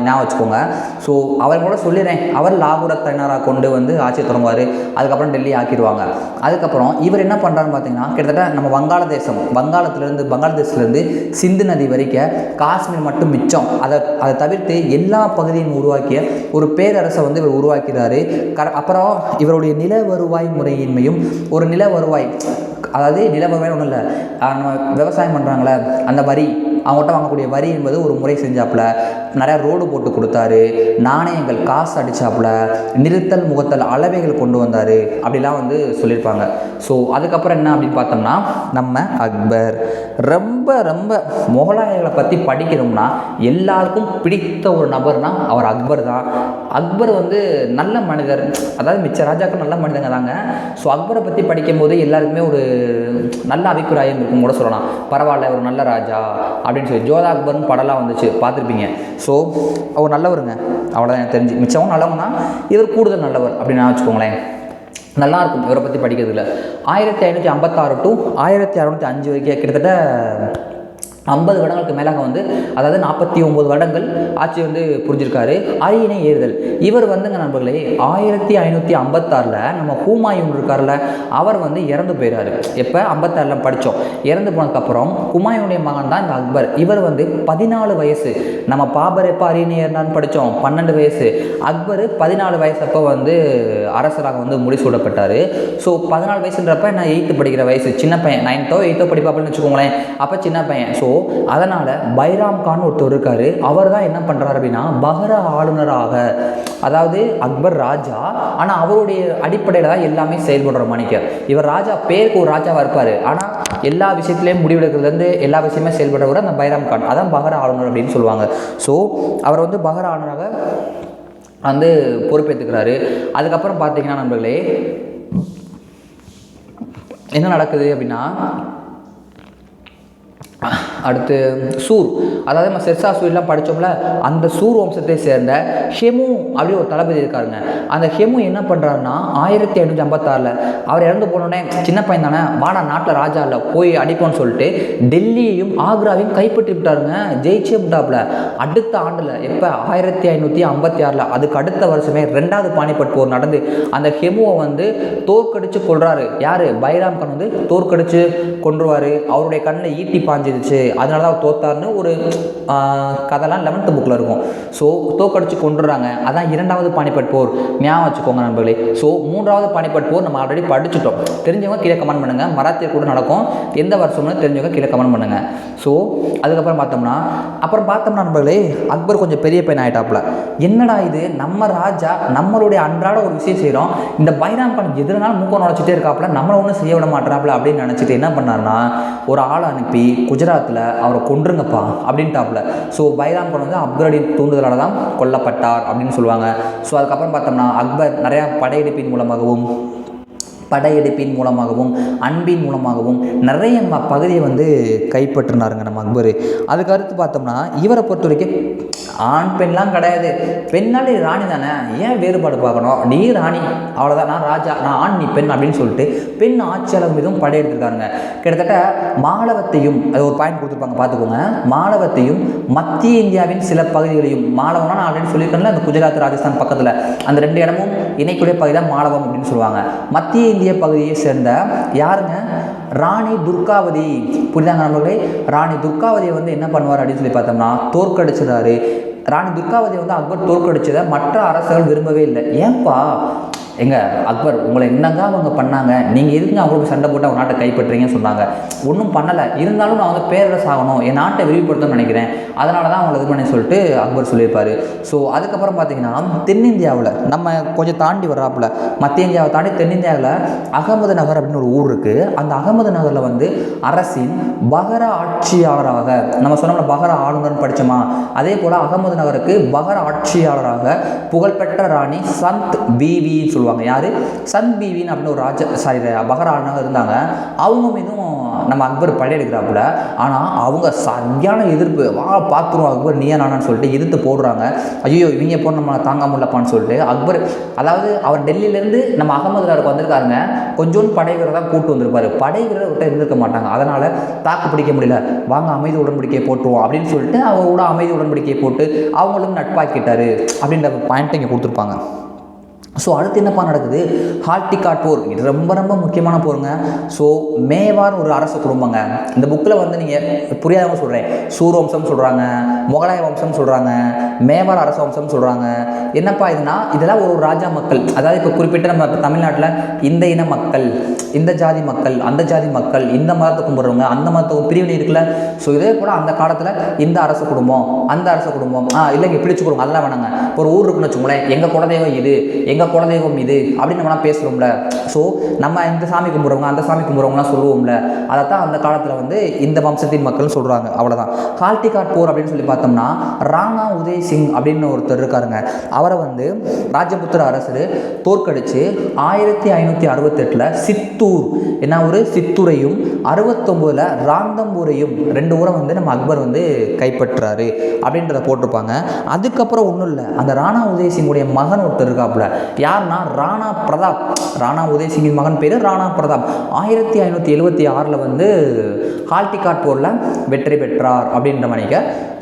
ஞாபகம் வச்சுக்கோங்க. ஸோ அவர் கூட சொல்லிடுறேன், அவர் லாகூரை தலைநகராக கொண்டு வந்து ஆட்சியை தொடங்குவார். அதுக்கப்புறம் டெல்லி ஆக்கிடுவாங்க. அதுக்கப்புறம் இவர் என்ன பண்ணுறாருன்னு பார்த்தீங்கன்னா, கிட்டத்தட்ட நம்ம வங்காளதேசத்துலேருந்து சிந்து நதி வரைக்கும் காஷ்மீர் மட்டும் மிச்சம், அதை தவிர்த்து எல்லா பகுதியும் உருவாக்கிய ஒரு பேரரசை வந்து இவர் உருவாக்கிறாரு. அப்புறம் இவருடைய நில வருவாய் முறையின்மையும், ஒரு நில வருவாய் அதாவது நில வருவாய் ஒன்றும் இல்லை, நம்ம விவசாயம் பண்ணுறாங்களே அந்த வரி, அவங்கள்ட்ட வாங்கக்கூடிய வரி என்பது ஒரு முறை செஞ்சாப்புல, நிறையா ரோடு போட்டு கொடுத்தாரு, நாணயங்கள் காசு அடித்தாப்புல, நிறுத்தல் முகத்தல் அளவைகள் கொண்டு வந்தார், அப்படிலாம் வந்து சொல்லியிருப்பாங்க. ஸோ அதுக்கப்புறம் என்ன அப்படின்னு பார்த்தோம்னா, நம்ம அக்பர். ரொம்ப ரொம்ப முகலாயர்களை பற்றி படிக்கணும்னா எல்லாருக்கும் பிடித்த ஒரு நபர்னா அவர் அக்பர் தான். அக்பர் வந்து நல்ல மனிதர், அதாவது மிச்ச ராஜாக்கள் நல்ல மனிதங்க தாங்க. ஸோ அக்பரை பற்றி படிக்கும்போது எல்லாருக்குமே ஒரு நல்ல அபிப்பிராயம் இருக்கும் கூட சொல்லலாம். பரவாயில்ல, ஒரு நல்ல ராஜா அப்படின்னு சொல்லி. ஜோதா அக்பர்னு படம்லாம் வந்துச்சு, பார்த்துருப்பீங்க. ஸோ அவர் நல்லவருங்க, அவ்வளோதான் எனக்கு தெரிஞ்சு. மிச்சமும் நல்லவங்க தான், இவர் கூடுதல் நல்லவர் அப்படின்னு நான் வச்சுக்கோங்களேன். நல்லாயிருக்கும் இவரை பற்றி படிக்கிறதுல. 1556 டு 1605 வரைக்கும் கிட்டத்தட்ட 50 வருடங்களுக்கு மேலாக வந்து, அதாவது 49 வருடங்கள் ஆட்சி வந்து புரிஞ்சிருக்காரு. அரியணை ஏறுதல் இவர் வந்துங்க நண்பர்களே 1556 நம்ம ஹுமாயூன் இருக்கார்ல, அவர் வந்து இறந்து போயிறாரு. எப்போ 56 படித்தோம். இறந்து போனதுக்கப்புறம் ஹுமாயூனுடைய மகன் தான் இந்த அக்பர். இவர் வந்து 14 வயசு. நம்ம பாபர் எப்போ அரியணை ஏறினான்னு படித்தோம், 12 வயசு. அக்பர் 14 வயசு அப்போ வந்து அரசராக வந்து முடிசூடப்பட்டார். ஸோ 14 வயசுன்றப்ப நான் 8th படிக்கிற வயசு, சின்ன பையன், 9th 8th படிப்பாப்புன்னு வச்சுக்கோங்களேன். அப்போ சின்ன பையன். ஸோ அதனால் பைராம் கான் ஒருத்தர் இருக்கார். அவர் தான் என்ன பண்ணுறாரு அப்படின்னா பஹர ஆளுநராக, அதாவது அக்பர் ராஜா, ஆனால் அவருடைய அடிப்படையில் தான் எல்லாமே செயல்படுற மணிக்கு. இவர் ராஜா, பேருக்கு ஒரு ராஜாவாக இருப்பார், ஆனால் எல்லா விஷயத்துலேயும் முடிவெடுக்கிறதுலேருந்து எல்லா விஷயமே செயல்படுறவர் அந்த பைராம் கான், அதான் பஹர ஆளுநர் அப்படின்னு சொல்லுவாங்க. ஸோ அவர் வந்து பஹர ஆளுநராக வந்து பொறுப்பேற்றுக்கிறாரு. அதுக்கப்புறம் பார்த்தீங்கன்னா நண்பர்களே என்ன நடக்குது அப்படின்னா, அடுத்து சூர், அதாவது நம்ம ஷெர்ஷா சூரிலாம் படித்தோம்ல, அந்த சூர் வம்சத்தை சேர்ந்த ஹெமு அப்படி ஒரு தளபதி இருக்காருங்க. அந்த ஹெமு என்ன பண்ணுறாருன்னா 1556 அவர் இறந்து போனோடனே, சின்ன பையன் தானே, வாடா நாட்டில் ராஜா இல்லை போய் அடிப்போன்னு சொல்லிட்டு டெல்லியையும் ஆக்ராவையும் கைப்பற்றி விட்டாருங்க. ஜெயிச்சே விட்டாப்புல. அடுத்த ஆண்டில் எப்போ 1556 அதுக்கு அடுத்த வருஷமே 2வது பானிபட் போர் நடந்து அந்த ஹெமுவை வந்து தோற்கடிச்சு கொள்றாரு. யார்? பைராம் கான் வந்து தோற்கடிச்சு கொன்றுவார். அவருடைய கண்ணில் ஈட்டி பாஞ்சிருச்சு, அதனால தான் அவர் தோத்தார்னு ஒரு கதைலாம் 11th புக்கில் இருக்கும். ஸோ தோற்கடிச்சு கொண்டுறாங்க. அதான் 2வது பானிபட் போர், ஞாபகம் வச்சுக்கோங்க நண்பர்களே. ஸோ 3வது பானிபட் போர் நம்ம ஆல்ரெடி படிச்சுட்டோம். தெரிஞ்சவங்க கீழே கமெண்ட் பண்ணுங்கள். மராத்திய கூட நடக்கும், எந்த வருஷம்னு தெரிஞ்சவங்க கீழே கமெண்ட் பண்ணுங்கள். ஸோ அதுக்கப்புறம் பார்த்தோம்னா நண்பர்களே அக்பர் கொஞ்சம் பெரிய பையன் ஆகிட்டாப்புல. என்னடா இது, நம்ம ராஜா நம்மளுடைய அன்றாட ஒரு விஷயம் செய்கிறோம், இந்த பைராம் கான் எதிரானாலும் மூக்கம் நுழைச்சிட்டே இருக்காப்புல, நம்மளை ஒன்றும் செய்ய விட மாட்டாப்புல அப்படின்னு நினச்சிட்டு என்ன பண்ணார்னா ஒரு ஆளை அனுப்பி குஜராத்தில் அவரை கொன்றுங்கப்பா அப்படின்ட்டாப்புல. ஸோ பைராம் கான் வந்து அக்பருடைய தூண்டுதலால் தான் கொல்லப்பட்டார் அப்படின்னு சொல்லுவாங்க. ஸோ அதுக்கப்புறம் பார்த்தோம்னா அக்பர் நிறையா படையெடுப்பின் மூலமாகவும் அன்பின் மூலமாகவும் நிறைய பகுதியை வந்து கைப்பற்றினாருங்க நம்ம அக்பர். அதுக்கு அடுத்து பார்த்தோம்னா இவரை பொறுத்த வரைக்கும் ஆண் பெண்லாம் கிடையாது, பெண்ணாலே ராணி தானே, ஏன் வேறுபாடு பார்க்கணும், நீ ராணி அவ்வளோதான், நான் ராஜா, நான் ஆண் நீ பெண் அப்படின்னு சொல்லிட்டு பெண் ஆட்சியாளர் மீதும் படையெடுத்திருக்காருங்க. கிட்டத்தட்ட மாலவத்தையும், அது ஒரு பாயிண்ட் கொடுத்துருப்பாங்க பார்த்துக்கோங்க, மாலவத்தையும் மத்திய இந்தியாவின் சில பகுதிகளையும், மாலவம்னா நான் ஆல்ரெடி சொல்லியிருக்கேன்ல, அந்த குஜராத் ராஜஸ்தான் பக்கத்தில் அந்த 2 இடமும் இணைக்கூடிய பகுதி தான் மாலவம் அப்படின்னு சொல்லுவாங்க. மத்திய இந்திய பகுதியை சேர்ந்த யாருங்க? ராணி துர்காவதி. புரியுதாங்க நண்பர்களே? ராணி துர்காவதியை வந்து என்ன பண்ணுவார் அப்படின்னு சொல்லி பார்த்தோம்னா தோற்கடிச்சிடாரு. ராணி துர்காவதியை வந்து அக்பர் தோற்கடிச்சதை மற்ற அரசர்கள் விரும்பவே இல்லை. ஏன்பா எங்க அக்பர் உங்களை என்னங்க அவங்க பண்ணாங்க, நீங்கள் எதுக்குங்க அவங்களுக்கு சண்டை போட்டு அவங்க நாட்டை கைப்பற்றுறீங்கன்னு சொன்னாங்க. ஒன்றும் பண்ணலை, இருந்தாலும் நான் வந்து பேரரசு ஆகணும், என் நாட்டை விரிவுபடுத்தணும்னு நினைக்கிறேன், அதனால தான் அவங்களை இது பண்ணி சொல்லிட்டு அக்பர் சொல்லியிருப்பார். ஸோ அதுக்கப்புறம் பார்த்தீங்கன்னா தென்னிந்தியாவில் நம்ம கொஞ்சம் தாண்டி வர்றாப்புல, மத்திய இந்தியாவை தாண்டி தென்னிந்தியாவில் அகமது நகர் அப்படின்னு ஒரு ஊர் இருக்குது. அந்த அகமது நகரில் வந்து அரசின் பஹர ஆட்சியாளராக, நம்ம சொன்னோம்ல பஹர ஆளுநர்னு படித்தோமா, அதே போல் அகமது நகருக்கு பஹர ஆட்சியாளராக புகழ்பெற்ற ராணி சந்த் பீவின்னு சொல்லுவாங்க. யாரு? சந்த் பீவின் அப்படின்னு ஒரு பஹர ஆளுநராக இருந்தாங்க. அவங்க மீதும் நம்ம அக்பர் படையெடுக்கிறாப்புல. ஆனால் அவங்க சரியான எதிர்ப்பு, பார்த்துருவோம் அக்பர் நீயா நானான்னு சொல்லிட்டு எதிர்த்து போடுறாங்க. ஐயோ இவங்க போன நம்மளை தாங்க முடியலப்பான்னு சொல்லிட்டு அக்பர், அதாவது அவர் டெல்லியிலேருந்து நம்ம அகமது நகருக்கு வந்திருக்காருங்க, கொஞ்சோண்டு படை வீரர் தான் கூட்டு வந்திருப்பாரு, படை வீரர் விட்ட இருந்திருக்க மாட்டாங்க. அதனால் தாக்கு பிடிக்க முடியல, வாங்க அமைதி உடன்படிக்கையை போட்டுருவோம் அப்படின்னு சொல்லிட்டு அவரோட அமைதி உடன்படிக்கையை போட்டு அவங்களும் நட்பாக்கிட்டாரு அப்படின்ற பாயிண்ட்டை இங்கே கொடுத்துருப்பாங்க. ஸோ அடுத்து என்னப்பா நடக்குது? ஹால்டிகாட் போர். இது ரொம்ப ரொம்ப முக்கியமான போருங்க. ஸோ மேவார் ஒரு அரச குடும்பங்க. இந்த புக்கில் வந்து நீங்கள் புரியாதவங்க சொல்கிறேன், சூர் வம்சம் சொல்கிறாங்க, முகலாய வம்சம் சொல்கிறாங்க, மேவார் அரச வம்சம் சொல்கிறாங்க. என்னப்பா இதுனா இதெல்லாம் ஒரு ராஜா மக்கள், அதாவது இப்போ குறிப்பிட்ட நம்ம இப்போ தமிழ்நாட்டில் இந்த இன மக்கள், இந்த ஜாதி மக்கள், அந்த ஜாதி மக்கள், இந்த மதத்தை கும்பிட்றவங்க, அந்த மதத்தை பிரிவினை இருக்குல்ல. ஸோ இதே போல் அந்த காலத்தில் இந்த அரச குடும்பம், அந்த அரச குடும்பம், இல்லைங்க பிடிச்சு கொடுங்க, அதெல்லாம் வேணாங்க, ஒரு ஊர் இருக்குன்னு வச்சுக்கோங்களேன், எங்கள் குலதெய்வம் இது, எங்கள் குலதெய்வம் இது அப்படின்னு நம்மளாம் பேசுகிறோம்ல. ஸோ நம்ம இந்த சாமி கும்பிட்றவங்க அந்த சாமி கும்பிட்றவங்களாம் சொல்லுவோம்ல, அதைத்தான் அந்த காலத்தில் வந்து இந்த வம்சத்தின் மக்கள்னு சொல்கிறாங்க. அவ்வளோதான். ஹால்டிகாட் போர் அப்படின்னு சொல்லி பார்த்தோம்னா ராணா உதய் சிங் அப்படின்னு ஒருத்தர் இருக்காருங்க. அவரை வந்து ராஜபுத்திர அரசர் தோற்கடித்து 1568 சித்தூர், என்ன ஒரு சித்தூரையும் 69 ராந்தம்பூரையும் 2 ஊரை வந்து நம்ம அக்பர் வந்து கைப்பற்றாரு அப்படின்றத போட்டிருப்பாங்க. அதுக்கப்புறம் ஒன்றும் இல்லை, அந்த ராணா உதய் சிங்குடைய மகன் ஒருத்தர் இருக்காப்புல, யாருன்னா ராணா பிரதாப். ராணா உதயசிங்கின் மகன் பேர் ராணா பிரதாப். 1576 வந்து ஹால்டிகாட் போரில் வெற்றி பெற்றார் அப்படின்ற மணிக்க.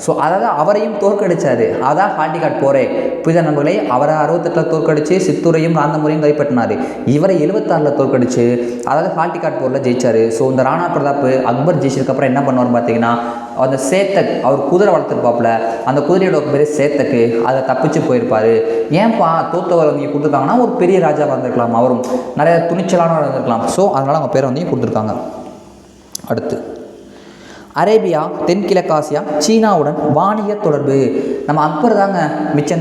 ஸோ அதாவது அவரையும் தோற்கடிச்சார். அதான் ஹால்டிகாட் போரே. புரித நண்பர்களே, அவரை 68 தோற்கடிச்சு சித்தூரையும் காந்தமுறையும் கைப்பற்றினார். இவரை 76 தோற்கடிச்சு அதாவது ஹால்டிகாட் போரில் ஜெயிச்சார். ஸோ இந்த ராணா பிரதாப் அக்பர் ஜெயிச்சதுக்கப்புறம் என்ன பண்ணுவார் பார்த்தீங்கன்னா, அந்த சேத்தக், அவர் குதிரை வளர்த்துருப்பாப்புல, அந்த குதிரையோட பேர் சேத்தக்கு, அதை தப்பிச்சு போயிருப்பார். ஏன்ப்பா தோத்தவர் வந்து கொடுத்துருக்காங்கன்னா, ஒரு பெரிய ராஜாவாக இருந்திருக்கலாம், அவரும் நிறைய துணிச்சலானவர் இருந்திருக்கலாம். ஸோ அதனால் அவங்க பேரை வந்து கொடுத்துருக்காங்க. அடுத்து அரேபியா, தென்கிழக்காசியா, சீனாவுடன் வாணிக தொடர்பு. நம்ம அக்பர் தாங்க மிச்ச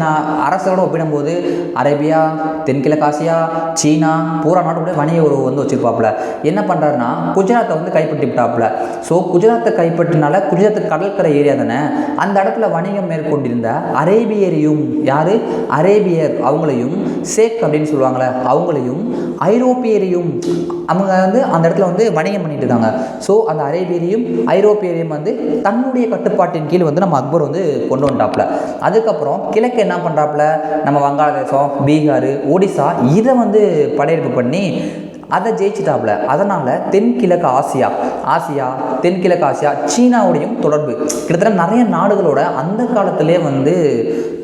அரசரோட ஒப்பிடும்போது அரேபியா, தென்கிழக்காசியா, சீனா பூரா நாட்டு கூட வணிக உறவு வந்து வச்சுருப்பாப்புல. என்ன பண்ணுறாருன்னா, குஜராத்தை வந்து கைப்பற்றி விட்டாப்புல. ஸோ குஜராத்தை கைப்பற்றினால குஜராத்து கடற்கரை ஏரியா தானே, அந்த இடத்துல வணிகம் மேற்கொண்டிருந்த அரேபியரையும், யார் அரேபியர் அவங்களையும், சேக் அப்படின்னு சொல்லுவாங்களே அவங்களையும், ஐரோப்பியரையும், அவங்க வந்து அந்த இடத்துல வந்து வணிகம் பண்ணிட்டு இருக்காங்க. ஸோ அந்த அரேபியரையும் ஐரோப்பியரையும் வந்து தன்னுடைய கட்டுப்பாட்டின் கீழ் வந்து நம்ம அக்பர் வந்து கொண்டு வந்துட்டாப்புல. அதுக்கப்புறம் கிழக்கு என்ன பண்ணுறாப்புல, நம்ம வங்காளதேசம், பீகார், ஒடிசா இதை வந்து படையெடுப்பு பண்ணி அதை ஜெயிச்சிட்டாப்புல. அதனால் தென்கிழக்கு ஆசியா, தென்கிழக்கு ஆசியா, சீனாவுடையும் தொடர்பு, கிட்டத்தட்ட நிறைய நாடுகளோட அந்த காலத்திலே வந்து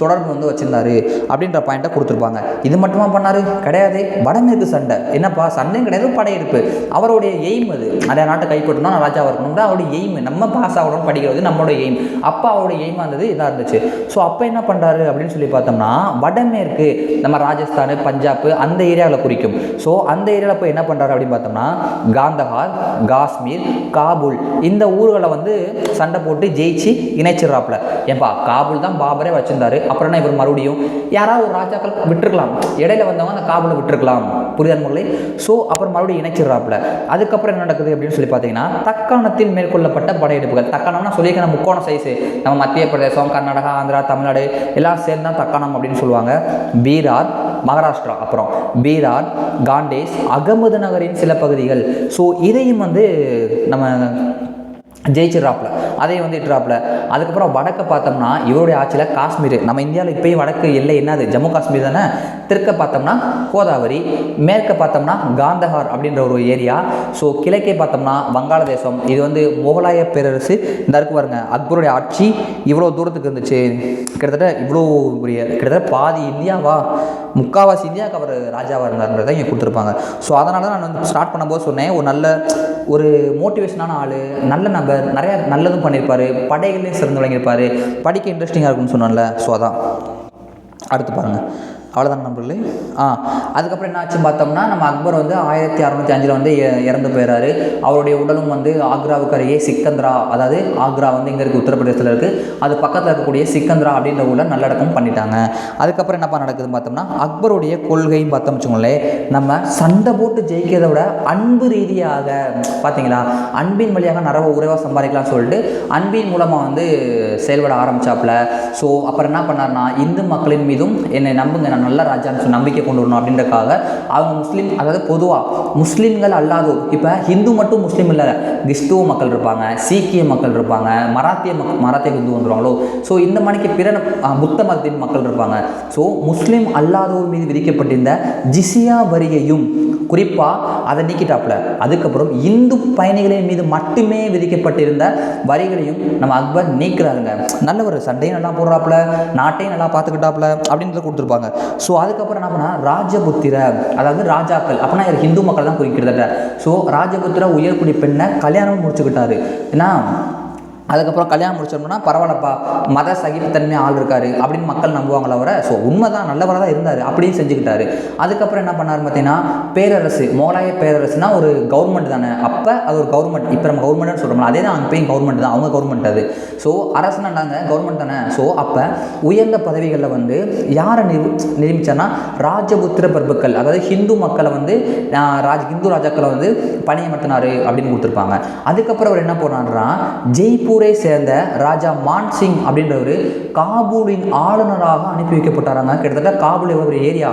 தொடர்பு வந்து வச்சுருந்தாரு அப்படின்ற பாயிண்ட்டை கொடுத்துருப்பாங்க. இது மட்டுமா பண்ணார் கிடையாது. வடமேற்கு சண்டை, என்னப்பா சண்டையும் கிடையாது, படையெடுப்பு. அவருடைய எய்ம் அது, நிறைய நாட்டை கைப்பற்றணும், ராஜாவாக இருக்கணும் தான் அவருடைய எய்ம். நம்ம பாஸ் ஆகணும், படிக்கிறது நம்மளோட எய்ம். அப்போ அவருடைய எய்மாக இருந்தது இதாக இருந்துச்சு. ஸோ அப்போ என்ன பண்ணுறாரு அப்படின்னு சொல்லி பார்த்தோம்னா, வடமேற்கு நம்ம ராஜஸ்தான், பஞ்சாப் அந்த ஏரியாவில் குறிக்கும். ஸோ அந்த ஏரியாவில் போய் என்ன பண்ணுறாரு அப்படின்னு பார்த்தோம்னா, காந்தஹார், காஷ்மீர், காபூல் இந்த ஊர்களை வந்து சண்டை போட்டு ஜெயிச்சு இணைச்சிடறாப்புல. ஏன்பா காபூல் தான் பாபரே வச்சிருந்தாரு, அப்புறம் இவர் மறுபடியும் யாராவது ஒரு ராஜாக்கள் விட்டுருக்கலாம், இடையில வந்தவங்க அந்த காபூலை விட்டுருக்கலாம், புரிதல் முறை. ஸோ அப்புறம் மறுபடியும் இணைச்சிடறாப்புல. அதுக்கப்புறம் என்ன நடக்குது அப்படின்னு சொல்லி பார்த்தீங்கன்னா, தக்காணத்தில் மேற்கொள்ளப்பட்ட படையெடுப்புகள். தக்காணம்னா சொல்லியிருக்க முக்கோண சைஸு, நம்ம மத்திய பிரதேசம், கர்நாடகா, ஆந்திரா, தமிழ்நாடு எல்லாம் சேர்ந்து தான் தக்காணம் அப்படின்னு சொல்லுவாங்க. பீகார், மகாராஷ்டிரா, அப்புறம் பீகார், காண்டேஸ், அகமது நகரின் சில பகுதிகள். ஸோ இதையும் வந்து நம்ம ஜெயிச்சிட்றாப்புல, அதையும் வந்து இட்டுறாப்புல. அதுக்கப்புறம் வடக்க பார்த்தோம்னா இவருடைய ஆட்சியில் காஷ்மீர், நம்ம இந்தியாவில் இப்போயும் வடக்கு எல்லை என்னது, ஜம்மு காஷ்மீர் தானே. தெற்க பார்த்தோம்னா கோதாவரி, மேற்க பார்த்தோம்னா காந்தஹார் அப்படின்ற ஒரு ஏரியா. ஸோ கிழக்கே பார்த்தோம்னா வங்காளதேசம். இது வந்து முகலாய பேரரசு. இந்த இருக்கு பாருங்க, அக்பருடைய ஆட்சி இவ்வளோ தூரத்துக்கு இருந்துச்சு, கிட்டத்தட்ட பாதி இந்தியாவா, முக்கால்வாசி இந்தியாவுக்கு அவர் ராஜாவாக இருந்தார்ன்றதை இங்கே கொடுத்துருப்பாங்க. ஸோ அதனால தான் நான் வந்து ஸ்டார்ட் பண்ணும்போது சொன்னேன், ஒரு மோட்டிவேஷனான ஆள், நல்ல நபர், நிறையா நல்லதும் பண்ணியிருப்பார், படைகளையும் சிறந்து விளங்கியிருப்பார், படிக்க இன்ட்ரெஸ்டிங்காக இருக்குன்னு சொன்னால. ஸோ அதான் அடுத்து பாருங்கள். அவ்வளோதான் நண்பர்களே. அதுக்கப்புறம் என்ன ஆச்சுன்னு பார்த்தோம்னா, நம்ம அக்பர் வந்து 1605 வந்து இறந்து போயிடுறாரு. அவருடைய உடலும் வந்து ஆக்ராவுக்கு அருகே சிக்கந்திரா, அதாவது ஆக்ரா வந்து இங்கே இருக்குது, உத்தரப்பிரதேசத்தில் இருக்குது, அது பக்கத்தில் இருக்கக்கூடிய சிக்கந்திரா அப்படின்ற ஊரில் நல்லடக்கம் பண்ணிட்டாங்க. அதுக்கப்புறம் என்னப்பா நடக்குதுன்னு பார்த்தோம்னா, அக்பருடைய கொள்கையும் பார்த்தோம் வச்சுக்கோங்களேன், நம்ம சண்டை போட்டு ஜெயிக்கிறத விட அன்பு ரீதியாக பார்த்தீங்களா, அன்பின் வழியாக நிறைய உறவாக சம்பாதிக்கலாம்னு சொல்லிட்டு அன்பின் மூலமாக வந்து செயல்பட ஆரம்பித்தாப்புல. ஸோ அப்புறம் என்ன பண்ணார்னா, இந்து மக்களின் மீதும் என்னை நம்புங்க, நான் நல்ல ராஜான்னு சொல்லி நம்பிக்கை கொண்டு வரணும் அப்படின்றக்காக அவங்க முஸ்லீம், அதாவது பொதுவாக முஸ்லீம்கள் அல்லாதோர், இப்போ ஹிந்து மட்டும் முஸ்லீம் இல்லை, கிறிஸ்துவ மக்கள் இருப்பாங்க, சீக்கிய மக்கள் இருப்பாங்க, மராத்திய ஹிந்து வந்துடுவாங்களோ. ஸோ இந்த மணிக்கு பிற புத்த மதத்தின் மக்கள் இருப்பாங்க. ஸோ முஸ்லீம் அல்லாதோர் மீது விதிக்கப்பட்டிருந்த ஜிசியா வரியையும் குறிப்பாக அதை நீக்கிட்டாப்புல. அதுக்கப்புறம் இந்து பயணிகளின் மீது மட்டுமே விதிக்கப்பட்டிருந்த வரிகளையும் நம்ம அக்பர் நீக்கிறாருங்க. நல்லவர், சண்டையும் நல்லா போடுறாப்புல, நாட்டையும் நல்லா பார்த்துக்கிட்டாப்புல அப்படின்றத கொடுத்துருப்பாங்க. ஸோ அதுக்கப்புறம் என்ன பண்ணால், ராஜபுத்திர, அதாவது ராஜாக்கள் அப்படின்னா ஹிந்து மக்கள் தான் குறிக்கிறத. ஸோ ராஜபுத்திர உயர்குடி பெண்ணை கல்யாணம் முடிச்சுக்கிட்டாரு. ஏன்னா அதுக்கப்புறம் கல்யாணம் முடிச்சோம்னா பரவாயில்லப்பா, மத சகிப்புத்தன்மை ஆள் இருக்காரு அப்படின்னு மக்கள் நம்புவாங்களா அவரை. ஸோ உண்மைதான், நல்லவராக தான் இருந்தார், அப்படின்னு செஞ்சுக்கிட்டாரு. அதுக்கப்புறம் என்ன பண்ணார் பார்த்தீங்கன்னா, பேரரசு, முகலாய பேரரசுனா ஒரு கவர்மெண்ட் தானே, அப்போ அது ஒரு கவர்மெண்ட். இப்போ நம்ம கவர்மெண்ட்னு சொல்கிறோம், அதே தான் அங்கேயும் கவர்மெண்ட் தான், அவங்க கவர்மெண்ட் அது. ஸோ அரசுனாங்க கவர்மெண்ட் தானே. ஸோ அப்போ உயர்ந்த பதவிகளில் வந்து யாரை நியமிச்சார்னா, ராஜபுத்திர பிரபுக்கள், அதாவது ஹிந்து மக்களை வந்து ஹிந்து ராஜாக்களை வந்து பணியமர்த்தினார் அப்படின்னு கொடுத்துருப்பாங்க. அதுக்கப்புறம் அவர் என்ன போனார்னா, ஜெய்ப்பூர் சேர்ந்த ராஜா மான்சிங் அப்படின்றவர் காபூலின் ஆளுநராக அனுப்பி வைக்கப்பட்டாராங்க. கிட்டத்தட்ட காபூல் ஒரு ஏரியா,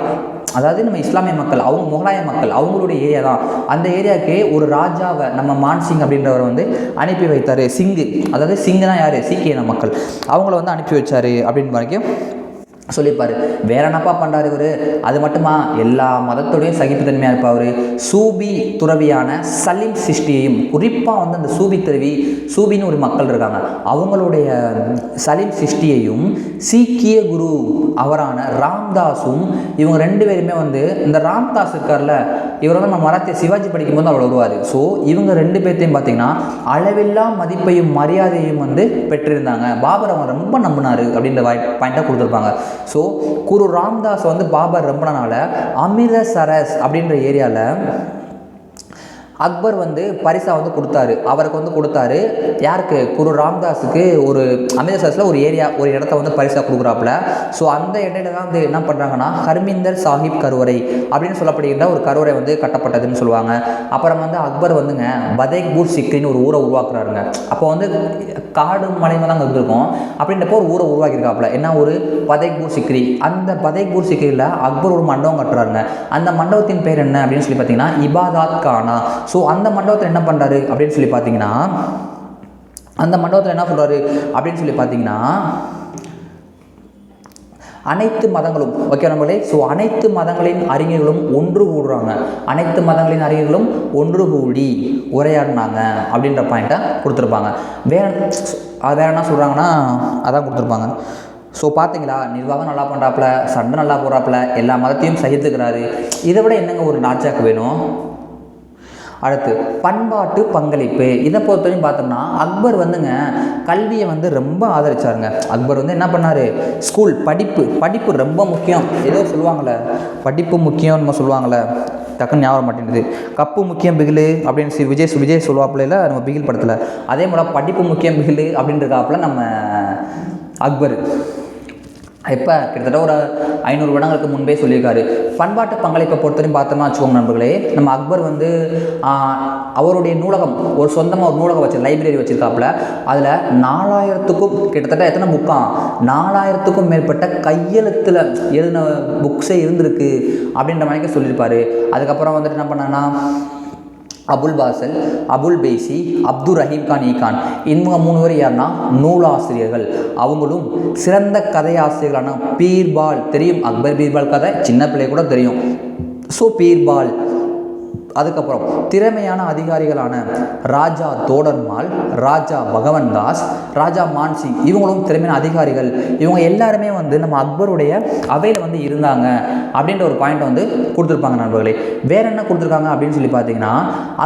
அதாவது நம்ம இஸ்லாமிய மக்கள், அவங்க முகலாய மக்கள், அவங்களுடைய ஏரியா தான். அந்த ஏரியாவுக்கு ஒரு ராஜாவை நம்ம மான்சிங் அப்படின்றவர் வந்து அனுப்பி வைத்தார். சிங்கு, அதாவது சிங்கு தான் யார், சீக்கிய மக்கள், அவங்கள வந்து அனுப்பி வச்சார் அப்படின்னு வரைக்கும் சொல்லியிருப்பார். வேற என்னப்பா பண்ணுறாரு இவர்? அது மட்டுமா, எல்லா மதத்தோடையும் சகிப்புத்தன்மையாக இருப்பார். சூபி துறவியான சலீம் சிஷ்டியையும், குறிப்பாக வந்து அந்த சூபி துறவி, சூபின்னு ஒரு மக்கள் இருக்காங்க, அவங்களுடைய சலீம் சிஷ்டியையும் சீக்கிய குரு அவரான ராம்தாஸும், இவங்க 2 பேருமே வந்து, இந்த ராம்தாஸ் இருக்கார்ல, இவர் வந்து நம்ம மராத்திய சிவாஜி படிக்கும்போது அவர் வருவார். ஸோ இவங்க 2 பேர்த்தையும் பார்த்தீங்கன்னா அளவில்லா மதிப்பையும் மரியாதையும் வந்து பெற்றிருந்தாங்க. பாபர் அவங்க ரொம்ப நம்பினார் அப்படின்ற பாயிண்ட்டாக கொடுத்துருப்பாங்க. ஸோ குரு ராம்தாஸ் வந்து பாபர் நம்பினால அமிர்தசரஸ் அப்படின்ற ஏரியாவில் அக்பர் வந்து பரிசா வந்து கொடுத்தாரு. அவருக்கு வந்து கொடுத்தாரு. யாருக்கு? குரு ராம்தாஸுக்கு ஒரு அமிர்தசரஸில் ஒரு இடத்த வந்து பரிசாக கொடுக்குறாப்புல. ஸோ அந்த இடையில தான் வந்து என்ன பண்ணுறாங்கன்னா ஹர்மிந்தர் சாஹிப் கருவறை அப்படின்னு சொல்லப்படுகின்ற ஒரு கருவறை வந்து கட்டப்பட்டதுன்னு சொல்லுவாங்க. அப்புறம் வந்து அக்பர் வந்துங்க பதேக்பூர் சிக்ரின்னு ஒரு ஊரை உருவாக்குறாருங்க. அப்போ வந்து காடு மலைமை தான் இருந்திருக்கும். அப்படின்றப்போ ஒரு ஊரை உருவாக்கியிருக்காப்புல. என்ன ஒரு பதேக்பூர் சிக்ரி. அந்த பதேக்பூர் சிக்ரியில் அக்பர் ஒரு மண்டபம் கட்டுறாருங்க. அந்த மண்டபத்தின் பேர் என்ன அப்படின்னு சொல்லி பார்த்தீங்கன்னா இபாதாத் கானா. ஸோ அந்த மண்டபத்தில் என்ன பண்ணுறாரு அப்படின்னு சொல்லி பார்த்தீங்கன்னா அனைத்து மதங்களும், ஓகே நம்மளே, ஸோ அனைத்து மதங்களின் அறிஞர்களும் ஒன்று கூடுறாங்க. அனைத்து மதங்களின் அறிஞர்களும் ஒன்று கூடி உரையாடினாங்க அப்படின்ற பாயிண்ட்டை கொடுத்துருப்பாங்க. வேற என்ன சொல்கிறாங்கன்னா அதான் கொடுத்துருப்பாங்க. ஸோ பார்த்தீங்களா, நிர்வாகம் நல்லா பண்ணுறாப்புல, சண்டை நல்லா போடுறாப்புல, எல்லா மதத்தையும் சகித்துக்கிறாரு. இதை விட என்னங்க ஒரு ராஜாக்கு வேணும்? அடுத்து பண்பாட்டு பங்களிப்பு. இதை பொறுத்தவரையும் பார்த்தோம்னா அக்பர் வந்துங்க கல்வியை வந்து ரொம்ப ஆதரிச்சாருங்க. அக்பர் வந்து என்ன பண்ணார்? ஸ்கூல் படிப்பு ரொம்ப முக்கியம். ஏதோ சொல்லுவாங்கள்ல, படிப்பு முக்கியம் நம்ம சொல்லுவாங்கள்ல, டக்குன்னு ஞாபகம் மாட்டேங்குது. கப்பு முக்கியம் பிகிலு அப்படின்னு விஜய் சொல்லுவாப்புல நம்ம பிகில் படத்தில். அதே போல் படிப்பு முக்கியம் பிகிலு அப்படின்றதாப்புல நம்ம அக்பர் இப்போ கிட்டத்தட்ட ஒரு 500 வருடங்களுக்கு முன்பே சொல்லியிருக்காரு. பண்பாட்டு பங்களிப்பை பொறுத்தவரையும் பார்த்தோம்னா வச்சுக்கோங்க நண்பர்களே, நம்ம அக்பர் வந்து அவருடைய நூலகம், ஒரு சொந்தமாக ஒரு நூலகம் லைப்ரரி வச்சுருக்காப்புல. அதில் 4000க்கும் கிட்டத்தட்ட எத்தனை புக்கா 4000க்கும் மேற்பட்ட கையெழுத்தில் எழுதின புக்ஸே இருந்திருக்கு அப்படின்ற மாதிரி சொல்லியிருப்பார். அதுக்கப்புறம் வந்துட்டு என்ன பண்ணாங்கன்னா அபுல் பாசல், அபுல் பேசி, அப்துல் ரஹீம் கான் ஈகான், இவங்க 3 பேர் யாருன்னா நூலாசிரியர்கள். அவங்களும் சிறந்த கதை ஆசிரியர்களான பீர்பால், தெரியும் அக்பர் பீர்பால் கதை சின்ன பிள்ளை கூட தெரியும். ஸோ பீர்பால், அதுக்கப்புறம் திறமையான அதிகாரிகளான ராஜா தோடர்மால், ராஜா பகவன் தாஸ், ராஜா மான்சிங், இவங்களும் திறமையான அதிகாரிகள். இவங்க எல்லாருமே வந்து நம்ம அக்பருடைய அவையில் வந்து இருந்தாங்க அப்படின்ற ஒரு பாயிண்ட் வந்து கொடுத்துருப்பாங்க நண்பர்களே. வேற என்ன கொடுத்துருக்காங்க அப்படின்னு சொல்லி பார்த்தீங்கன்னா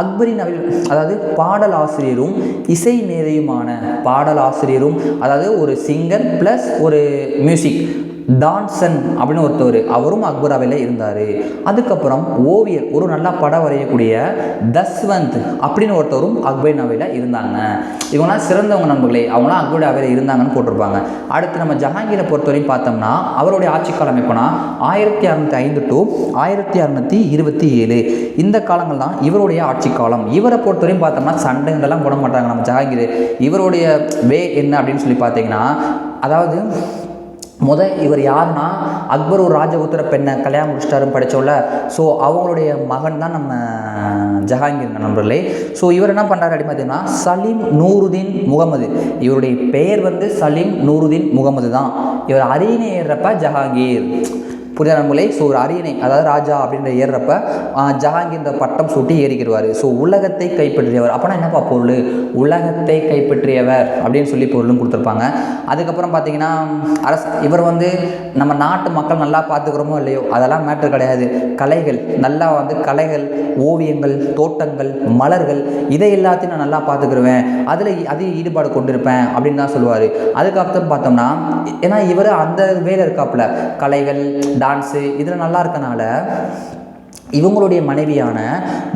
அக்பரின் அவையில், அதாவது பாடல் ஆசிரியரும் இசை மேதையுமான பாடல் ஆசிரியரும், அதாவது ஒரு சிங்கர் ப்ளஸ் ஒரு மியூசிக் டான்சன் அப்படின்னு ஒருத்தவர், அவரும் அக்பர் அவையில் இருந்தார். அதுக்கப்புறம் ஓவியர், ஒரு நல்லா படம் வரையக்கூடிய தஸ்வந்த் அப்படின்னு ஒருத்தவரும் அக்பரின் அவையில் இருந்தாங்க. இவங்களாம் சிறந்தவங்க நண்பர்களே, அவங்களாம் அக்பருடைய அவையில் இருந்தாங்கன்னு போட்டிருப்பாங்க. அடுத்து நம்ம ஜஹாங்கீரை பொறுத்தவரையும் பார்த்தோம்னா அவருடைய ஆட்சி காலம் எப்போனா 1605 to 1627 இந்த காலங்கள் தான் இவருடைய ஆட்சி காலம். இவரை பொறுத்தவரையும் பார்த்தோம்னா சண்டைகளெல்லாம் போட மாட்டாங்க நம்ம ஜஹாங்கீர். இவருடைய வே என்ன அப்படின்னு சொல்லி பார்த்தீங்கன்னா, அதாவது இவர் யாருன்னா அக்பர் ஒரு ராஜபுத்திர பெண்ணை கல்யாணம் முடிச்சிட்டாருன்னு படித்தோம்ல. ஸோ அவங்களுடைய மகன் தான் நம்ம ஜஹாங்கீர் நண்பர்களே. ஸோ இவர் என்ன பண்ணுறாரு அப்படின்னு பார்த்தீங்கன்னா சலீம் நூருதீன் முகமது. இவருடைய பெயர் வந்து சலீம் நூருதீன் முகமது தான். இவர் அரியணை ஏறுறப்ப ஜஹாங்கீர், புரியுதா நண்பர்களே? ஸோ ஒரு அரியணை, அதாவது ராஜா அப்படின்ற ஏறுறப்ப ஜஹாங்கீர் இந்த பட்டம் சூட்டி ஏறிக்கிடுவார். ஸோ உலகத்தை கைப்பற்றியவர். அப்போனா என்னப்பா பொருள்? உலகத்தை கைப்பற்றியவர் அப்படின்னு சொல்லி பொருளும் கொடுத்துருப்பாங்க. அதுக்கப்புறம் பார்த்தீங்கன்னா இவர் வந்து நம்ம நாட்டு மக்கள் நல்லா பார்த்துக்கிறோமோ இல்லையோ அதெல்லாம் மேட்ரு கிடையாது. கலைகள் நல்லா வந்து கலைகள், ஓவியங்கள், தோட்டங்கள், மலர்கள், இதை எல்லாத்தையும் நான் நல்லா பார்த்துக்கிருவேன், அதில் ஈடுபாடு கொண்டிருப்பேன் அப்படின்னு தான் சொல்லுவார். அதுக்கப்புறம் பார்த்தோம்னா ஏன்னா இவர் அந்த வேலை இருக்காப்புல, கலைகள், டான்ஸு இதில் நல்லா இருக்கனால இவங்களுடைய மனைவியான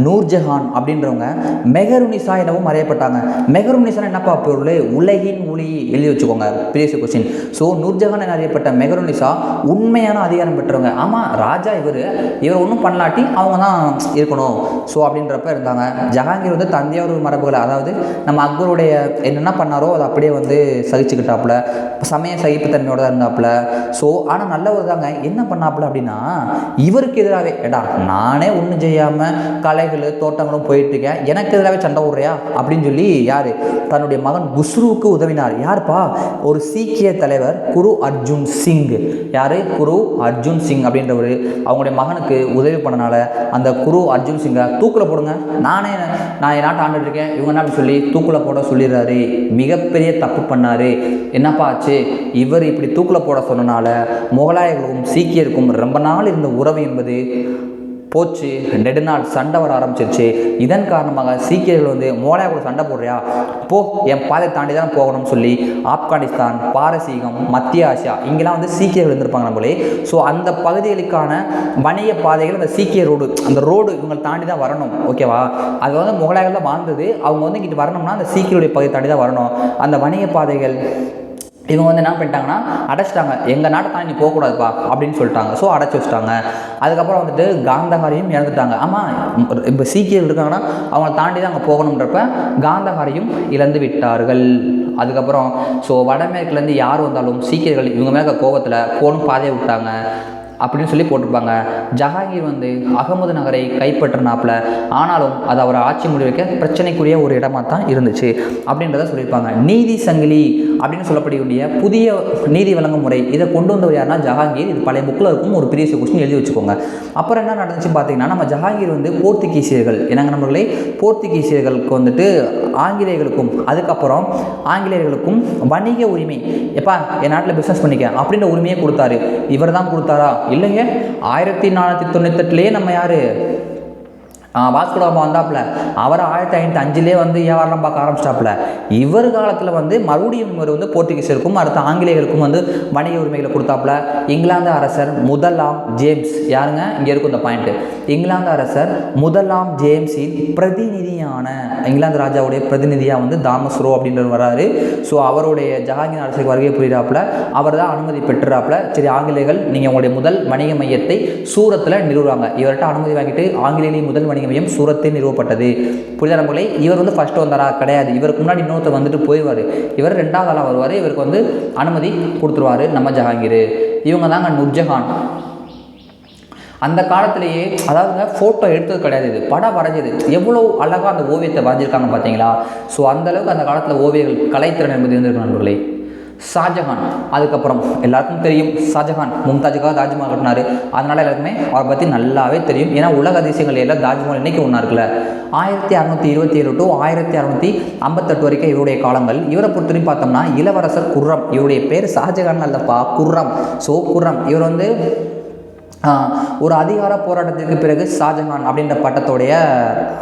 நூர்ஜஹான் அப்படின்றவங்க மெஹருநிசா எனவும் அறியப்பட்டாங்க. மெஹருநிசா என்னப்பா பொருள்? உலகின் ஒளி. எழுதி வச்சுக்கோங்க, ப்ரீவியஸ் கொஸ்டின். ஸோ நூர்ஜஹான் என அறியப்பட்ட மெஹருநிசா உண்மையான அதிகாரம் பெற்றவங்க. ஆமாம், ராஜா இவர் ஒன்றும் பண்ணலாட்டி அவங்க தான் இருக்கணும். ஸோ அப்படின்றப்ப இருந்தாங்க. ஜஹாங்கீர் வந்து தந்தையார் மரபுகளை, அதாவது நம்ம அக்பருடைய என்னென்ன பண்ணாரோ அதை அப்படியே வந்து சகிச்சுக்கிட்டாப்புல, சமய சகிப்புத்தன்மையோட தான் இருந்தாப்புல. ஸோ ஆனால் நல்லவர் தாங்க. என்ன பண்ணாப்புல அப்படின்னா இவருக்கு எதிராகவே, ஏடா நான் நானே ஒன்றும் செய்யாமல் கலைகள் தோட்டங்களும் போயிட்டுருக்கேன், எனக்கு எதிராகவே சண்டை விட்றியா அப்படின்னு சொல்லி யார் தன்னுடைய மகன் குஸ்ருவுக்கு உதவினார். யார்ப்பா? ஒரு சீக்கிய தலைவர் குரு அர்ஜுன் சிங். யார்? குரு அர்ஜுன் சிங் அப்படின்றவர் அவங்களுடைய மகனுக்கு உதவி பண்ணனால அந்த குரு அர்ஜுன் சிங்கை தூக்கில் போடுங்க, நான் என் நாட்டை ஆண்டுட்டு இருக்கேன் இவங்க என்ன சொல்லி தூக்கில் போட சொல்லிடுறாரு. மிகப்பெரிய தப்பு பண்ணார். என்னப்பா ஆச்சு? இவர் இப்படி தூக்கில் போட சொன்னனால முகலாயர்களுக்கும் சீக்கியருக்கும் ரொம்ப நாள் இருந்த உறவு என்பது போச்சு. நெடுநாள் சண்டை வர ஆரம்பிச்சிருச்சு. இதன் காரணமாக சீக்கியர்கள் வந்து முகலாய கூட சண்டை போடுறியா, போ என் பாதை தாண்டி தான் போகணும்னு சொல்லி ஆப்கானிஸ்தான், பாரசீகம், மத்திய ஆசியா இங்கெல்லாம் வந்து சீக்கியர்கள் இருந்திருப்பாங்க நம்மளே. ஸோ அந்த பகுதிகளுக்கான வணிக பாதைகள் அந்த சீக்கிய ரோடு, அந்த ரோடு இவங்க தாண்டி தான் வரணும். ஓகேவா? அது வந்து முகலாயர்கள் தான் வாழ்ந்தது. அவங்க வந்து இங்கிட்டு வரணும்னா அந்த சீக்கியருடைய பகுதி தாண்டி தான் வரணும். அந்த வணிக பாதைகள் இவங்க வந்து என்ன பண்ணிட்டாங்கன்னா அடைச்சிட்டாங்க. எங்கள் நாட்டை தாண்டி நீ போகக்கூடாதுப்பா அப்படின்னு சொல்லிட்டாங்க. ஸோ அடைச்சி வச்சுட்டாங்க. அதுக்கப்புறம் வந்துட்டு காந்தகாரையும் இழந்துட்டாங்க. ஆமாம், இப்போ சீக்கியர்கள் இருக்காங்கன்னா அவங்கள தாண்டி தான் அங்கே போகணுன்றப்ப காந்தகாரையும் இழந்து விட்டார்கள். அதுக்கப்புறம் ஸோ வடமேற்குலேருந்து யார் வந்தாலும் சீக்கியர்கள் இவங்க மேலே கோபத்தில் போகணும் பாதையை விட்டாங்க அப்படின்னு சொல்லி போட்டிருப்பாங்க. ஜஹாங்கீர் வந்து அகமது நகரை கைப்பற்றினாப்புல, ஆனாலும் அது அவர் ஆட்சி முடிவைக்க பிரச்சனைக்குரிய ஒரு இடமா தான் இருந்துச்சு அப்படின்றத சொல்லியிருப்பாங்க. நீதி சங்கிலி அப்படின்னு சொல்லப்படக்கூடிய புதிய நீதி வழங்கும் முறை இதை கொண்டு வந்தவர் யாருன்னா ஜஹாங்கீர். இது பழைய புக்கில் இருக்கும், ஒரு பெரிய கொஸ்டின் எழுதி வச்சுக்கோங்க. அப்புறம் என்ன நடந்துச்சு பார்த்தீங்கன்னா, நம்ம ஜஹாங்கீர் வந்து போர்த்துகீசியர்கள் என்னங்க நம்மளே போர்த்துகீசியர்களுக்கு வந்துட்டு ஆங்கிலேயர்களுக்கும் அதுக்கப்புறம் ஆங்கிலேயர்களுக்கும் வணிக உரிமை, எப்பா என் நாட்டில் பிஸ்னஸ் பண்ணிக்க அப்படின்ற உரிமையை கொடுத்தாரு. இவர் தான் கொடுத்தாரா? இல்லைங்க, 1498 நம்ம யார் வாஸ்கோ ட காமா வந்தாப்புல, அவர் 1505 வந்து வியாபாரம் பார்க்க ஆரம்பிச்சிட்டாப்புல. இவர் காலத்தில் வந்து மறுபடியும் இவர் வந்து போர்த்துகீசியருக்கும் அடுத்த ஆங்கிலேயருக்கும் வந்து வணிக உரிமைகளை கொடுத்தாப்புல. இங்கிலாந்து அரசர் முதலாம் ஜேம்ஸ், யாருங்க இங்கே இருக்கும் இந்த பாயிண்ட்டு, இங்கிலாந்து அரசர் முதலாம் ஜேம்ஸின் பிரதிநிதியான இங்கிலாந்து ராஜாவுடைய பிரதிநிதியாக வந்து தாமஸ் ரோ அப்படின்றவர் வராரு. ஸோ அவருடைய ஜஹாங்கீர் அரசுக்கு வருகை புரிகிறாப்புல. அவர் தான் அனுமதி பெற்றுறாப்புல. சரி, ஆங்கிலேயர்கள் நீங்கள் உங்களுடைய முதல் வணிக மையத்தை சூரத்தில் நிறுவுறாங்க. இவர்கிட்ட அனுமதி வாங்கிட்டு ஆங்கிலேயரின் முதல் வணிக மையம் சூரத்தில் நிறுவப்பட்டது. புரிதா நம்மளே? இவர் வந்து ஃபர்ஸ்ட் வந்தாரா? கிடையாது. இவருக்கு முன்னாடி இன்னொருத்தர் வந்துட்டு போயிடுவார். இவர் 2வது ஆளாக வருவார். இவருக்கு வந்து அனுமதி கொடுத்துருவார் நம்ம ஜஹாங்கீர். இவங்க தாங்க நூர்ஜஹான். அந்த காலத்திலேயே அதாவதுங்க ஃபோட்டோ எடுத்தது கிடையாது, இது படம் வரைஞ்சது. எவ்வளோ அழகாக அந்த ஓவியத்தை வரைஞ்சிருக்காங்க பார்த்தீங்களா? ஸோ அந்தளவுக்கு அந்த காலத்தில் ஓவியர்கள் கலைத்திறன் என்பது இருந்திருக்கு நண்பர்களே. ஷாஜஹான், அதுக்கப்புறம் எல்லாருக்கும் தெரியும் ஷாஜஹான் மும்தாஜுக்காக தாஜ்மஹால் கட்டினார். அதனால் எல்லாருக்குமே அவரை பற்றி நல்லாவே தெரியும். ஏன்னா உலக அதிசயங்கள் எல்லாம் தாஜ்மஹால் இன்றைக்கி ஒன்றா இருக்குல்ல. 1627 to 1658 வரைக்கும் இவருடைய காலங்கள். இவரை பொறுத்தவரைக்கும் பார்த்தோம்னா இளவரசர் குர்ரம். இவருடைய பேர் ஷாஜஹான் அல்லப்பா, குர்ரம். ஸோ குர்ரம் இவர் வந்து ஒரு அதிகார போராட்டத்திற்கு பிறகு ஷாஜஹான் அப்படின்ற பட்டத்தோடைய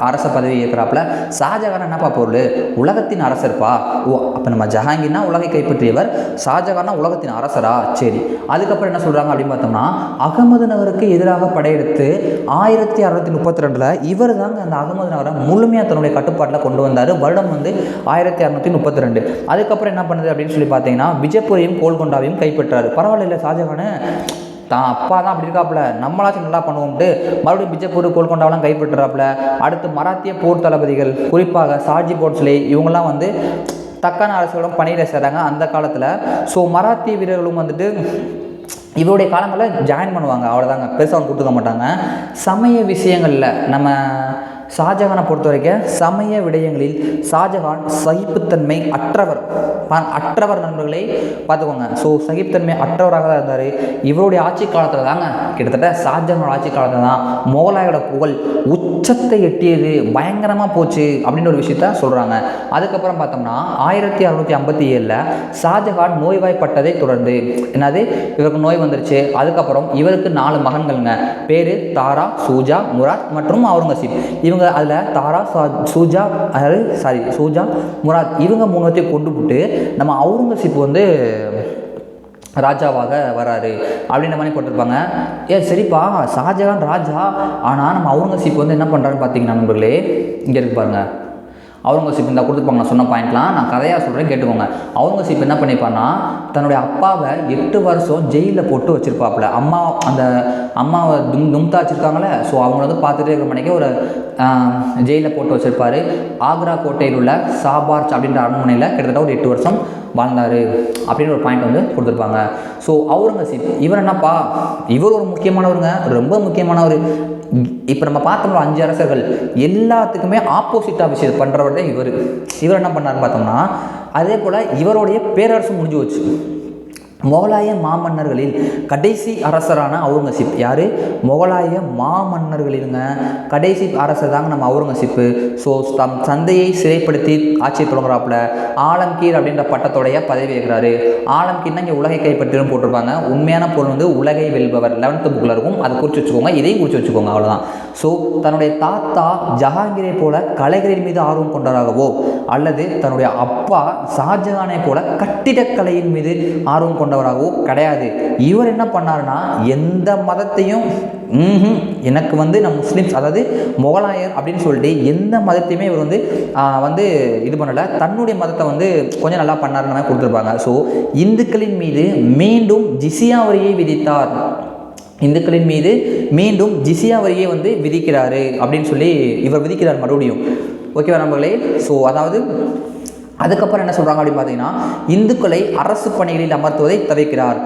அரச பதவி ஏற்கிறாப்புல. ஷாஜஹான் என்னப்பா பொருள்? உலகத்தின் அரசர்ப்பா. ஓ, அப்போ நம்ம ஜஹாங்கீர்னா உலகை கைப்பற்றியவர், ஷாஜஹான்னா உலகத்தின் அரசரா? சரி. அதுக்கப்புறம் என்ன சொல்கிறாங்க அப்படின்னு பார்த்தோம்னா, அகமது நகருக்கு எதிராக படையெடுத்து 1632 இவர் தாங்க அந்த அகமது நகரை முழுமையாக தன்னுடைய கட்டுப்பாட்டில் கொண்டு வந்தார். வருடம் வந்து 1632. அதுக்கப்புறம் என்ன பண்ணுது அப்படின்னு சொல்லி பார்த்தீங்கன்னா, விஜயபுரையும் கோல்கொண்டாவையும் கைப்பற்றாரு. பரவாயில்ல, ஷாஜஹான் தான் அப்பா தான் அப்படி இருக்காப்புல, நம்மளாச்சும் நல்லா பண்ணுவோம்ட்டு மறுபடியும் பிஜப்பூர் கோல்கொண்டாவெல்லாம் கைப்பற்றுறாப்புல. அடுத்து மராத்திய போர் தளபதிகள், குறிப்பாக ஷாஜி போன்ஸ்லே இவங்கெல்லாம் வந்து தக்கான அரசுகளும் பணியில் சேர்றாங்க அந்த காலத்தில். ஸோ மராத்திய வீரர்களும் வந்துட்டு இவருடைய காலங்களில் ஜாயின் பண்ணுவாங்க. அவ்வளோதாங்க, பெருசாக அவங்க கொடுத்துக்க மாட்டாங்க. சமய விஷயங்களில் நம்ம ஷாஜஹானை பொறுத்த வரைக்கும் சமய விடயங்களில் ஷாஜஹான் சகிப்புத்தன்மை அற்றவர் நண்பர்களை பார்த்துக்கோங்க. ஸோ சகிப்புத்தன்மை அற்றவராக தான் இருந்தார். இவருடைய ஆட்சி காலத்தில் தாங்க, கிட்டத்தட்ட ஷாஜஹானோட ஆட்சி காலத்தில் தான் முகலாயோட புகழ் உச்சத்தை எட்டியது, பயங்கரமாக போச்சு அப்படின்னு ஒரு விஷயத்த சொல்கிறாங்க. அதுக்கப்புறம் பார்த்தோம்னா 1657 ஷாஜஹான் நோய்வாய்ப்பட்டதை தொடர்ந்து என்னது இவருக்கு நோய் வந்துருச்சு. அதுக்கப்புறம் இவருக்கு 4 மகன்கள்ங்க. பேர் தாரா, சூஜா, முராத் மற்றும் அவுரங்கசீப். இவங்க அதில் தாரா, சூஜா, முராத் இவங்க 3 பேர்த்தையும் கொண்டு போட்டு நம்ம அவுரங்கசீப் வந்து ராஜாவாக வராரு அப்படின்ற மாதிரி போட்டிருப்பாங்க. சரிப்பா, ஷாஜஹான் ராஜா, ஆனால் நம்ம அவுரங்கசீப் வந்து என்ன பண்ணுறான்னு பார்த்தீங்கன்னா நண்பர்களே, இங்கே இருக்கு பாருங்க. அவுரங்கசீப் இந்த கொடுத்துருப்பாங்க, நான் சொன்ன பாயிண்ட்லாம் நான் கதையாக சொல்கிறேன் கேட்டுக்கோங்க. அவுரங்கசீப் என்ன பண்ணிப்பான்னா, தன்னுடைய அப்பாவை 8 வருஷம் ஜெயிலில் போட்டு வச்சுருப்பாப்புல. அம்மாவை தும்தா வச்சுருக்காங்களே, ஸோ அவங்க வந்து பார்த்துட்டே இருக்கிற மணிக்கு ஒரு ஜெயிலில் போட்டு வச்சுருப்பார். ஆக்ரா கோட்டையில் உள்ள சாபார்ச் அப்படின்ற அரண்மனையில் கிட்டத்தட்ட ஒரு 8 வருஷம் வாழ்ந்தார் அப்படின்னு ஒரு பாயிண்ட் வந்து கொடுத்துருப்பாங்க. ஸோ அவுரங்கசீப் இவர் என்னப்பா, இவர் ஒரு முக்கியமானவருங்க, ரொம்ப முக்கியமானவர். இப்போ நம்ம பார்த்தோம்னா 5 அரசர்கள் எல்லாத்துக்குமே ஆப்போசிட்டாக விஷயம் பண்ணுறவர் தான் இவர் என்ன பண்ணார் பார்த்தோம்னா, அதே போல் இவருடைய பேரரசு முடிஞ்சு வச்சு. முகலாய மாமன்னர்களில் கடைசி அரசரான அவுரங்கசீப் யார்? முகலாய மாமன்னர்களிலுங்க கடைசி அரசர் தாங்க நம்ம அவுரங்கசீப்பு. ஸோ தம் சந்தையை சிறைப்படுத்தி ஆட்சி தொடங்குறாப்புல ஆலம்கீர் அப்படின்ற பட்டத்தோடைய பதவி ஏற்கிறாரு. ஆலம்கீர்னா இங்கே உலகை கைப்பற்றியும் போட்டிருப்பாங்க. உண்மையான பொருள் வந்து உலகை வெல்பவர் 11th புக்கில் இருக்கும். அதை குறித்து வச்சுக்கோங்க, இதையும் குறித்து வச்சுக்கோங்க, அவ்வளோதான். ஸோ தன்னுடைய தாத்தா ஜஹாங்கீரை போல கலைகளின் மீது ஆர்வம் கொண்டவராகவோ அல்லது தன்னுடைய அப்பா ஷாஜகானை போல கட்டிடக்கலையின் மீது ஆர்வம் கொண்டவராகவோ கிடையாது. இவர் என்ன பண்ணாருன்னா, எந்த மதத்தையும் எனக்கு வந்து நம்ம முஸ்லீம்ஸ், அதாவது முகலாயர் அப்படின்னு சொல்லிட்டு எந்த மதத்தையுமே இவர் வந்து இது பண்ணலை. தன்னுடைய மதத்தை வந்து கொஞ்சம் நல்லா பண்ணாருன்னு கொடுத்துருப்பாங்க. ஸோ இந்துக்களின் மீது மீண்டும் ஜிசியா வரியை விதித்தார். இந்துக்களின் மீது மீண்டும் ஜிசியா வரியை வந்து விதிக்கிறாரு அப்படின்னு சொல்லி இவர் விதிக்கிறார் மறுபடியும். ஓகேவா நண்பர்களே? ஸோ அதாவது அதுக்கப்புறம் என்ன சொல்கிறாங்க அப்படின்னு பார்த்தீங்கன்னா, இந்துக்களை அரசு பணிகளில் அமர்த்துவதை தவிர்க்கிறார்.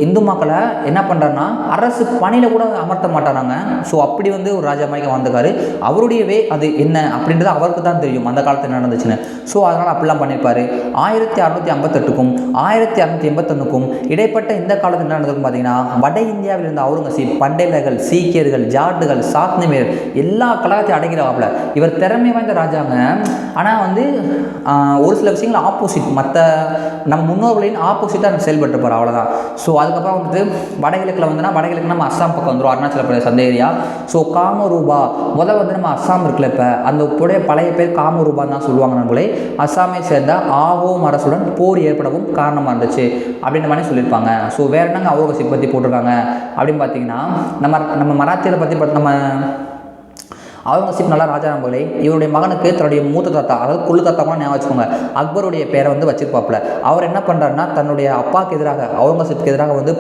இந்து மக்களை என்ன பண்ணுறாருன்னா, அரசு பணியில் கூட அமர்த்த மாட்டாராங்க. ஸோ அப்படி வந்து ஒரு ராஜா மாதிரி வாழ்ந்துக்காரு. அவருடையவே அது என்ன அப்படின்றது அவருக்கு தான் தெரியும் அந்த காலத்தில் என்ன நடந்துச்சுன்னு. ஸோ அதனால் அப்படிலாம் பண்ணியிருப்பார். 1658க்கும் 1681க்கும் இடைப்பட்ட இந்த காலத்தில் என்ன நடந்ததுன்னு பார்த்தீங்கன்னா, வட இந்தியாவில் இருந்த அவுரங்கசீப் பண்டேலர்கள், சீக்கியர்கள், ஜாட்டுகள், சாத்னிமேர் எல்லா கழகத்தையும் அடங்கிறாப்புல. இவர் திறமை வாய்ந்த ராஜாங்க. ஆனால் வந்து ஒரு சில விஷயங்கள் ஆப்போசிட், மற்ற நம்ம முன்னோர்களின் ஆப்போசிட்டாக செயல்பட்டுருப்பார், அவ்வளோதான். ஸோ அதுக்கப்புறம் வந்துட்டு வடகிழக்கில் வடகிழக்கு நம்ம அஸ்ஸாம் பக்கம் வந்துடும், அருணாச்சல பிரதேஷ் அந்த ஏரியா. ஸோ காமரூபா முதல்ல வந்து நம்ம அஸ்ஸாம் இருக்குல்ல, இப்போ அந்த உடைய பழைய பேர் காமரூபான்னு தான் சொல்லுவாங்க நண்பர்களே. அஸ்ஸாமை சேர்ந்த ஆகோம் அரசுடன் போர் ஏற்படவும் காரணமாக இருந்துச்சு அப்படின்ற மாதிரி சொல்லியிருப்பாங்க. ஸோ வேறு என்னங்க அவுரங்கசீப் பற்றி போட்டிருக்காங்க அப்படின்னு பார்த்தீங்கன்னா, நம்ம மராத்தியரை பற்றி நம்ம அவுரங்கசீப் நல்லா ராஜா நண்பர்களே. இவருடைய மகனுக்கு தன்னுடைய மூத்த தாத்தா, அதாவது குள்ளு தாத்தா கூட ஞாபகம் வச்சுக்கோங்க, அக்பருடைய பேரை வந்து வச்சிருப்பாப்புல. அவர் என்ன பண்ணுறாருன்னா, தன்னுடைய அப்பாவுக்கு எதிராக அவுரங்கசீப்க்கு எதிராக வந்து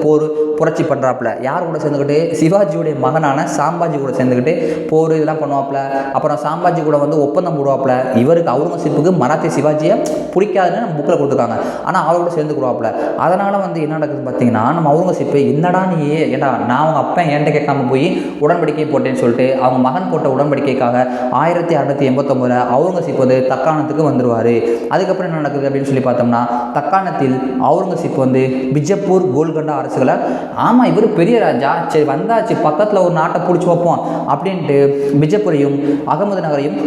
புரட்சி பண்ணுறாப்புல. யார் கூட சேர்ந்துக்கிட்டு? சிவாஜியுடைய மகனான சாம்பாஜி கூட சேர்ந்துக்கிட்டு போர் இதெல்லாம் பண்ணுவாப்புல. அப்புறம் சாம்பாஜி கூட வந்து ஒப்பந்தம் போடுவாப்புல. இவருக்கு அவுரங்கசீப்புக்கு மராத்திய சிவாஜியை பிடிக்காதுன்னு நம்ம புக்கில் கொடுத்துருக்காங்க. ஆனால் அவரோட சேர்ந்து கொடுவாப்புல. அதனால் வந்து என்ன நடக்குதுன்னு பார்த்தீங்கன்னா, நம்ம அவுரங்கசீப்பு என்னடா நீ ஏடா நான் அவங்க அப்பா என்கிட்ட கேட்காம போய் உடன்படிக்கை போட்டேன்னு சொல்லிட்டு அவங்க மகன் போட்ட உடன்படிக்கைக்காக 1689 அவுரங்கசீப் வந்து தக்காணத்துக்கு வந்துடுவார். அதுக்கப்புறம் என்ன நடக்குது அப்படின்னு சொல்லி பார்த்தோம்னா, தக்காணத்தில் அவுரங்கசீப் வந்து பிஜப்பூர், கோல்கண்டா அரசுகளை, ஆமாம் இவர் பெரிய ராஜா, சரி வந்தாச்சு பக்கத்தில் ஒரு நாட்டை பிடிச்சி வைப்போம் அப்படின்ட்டு பிஜப்பூரையும் அகமது நகரையும்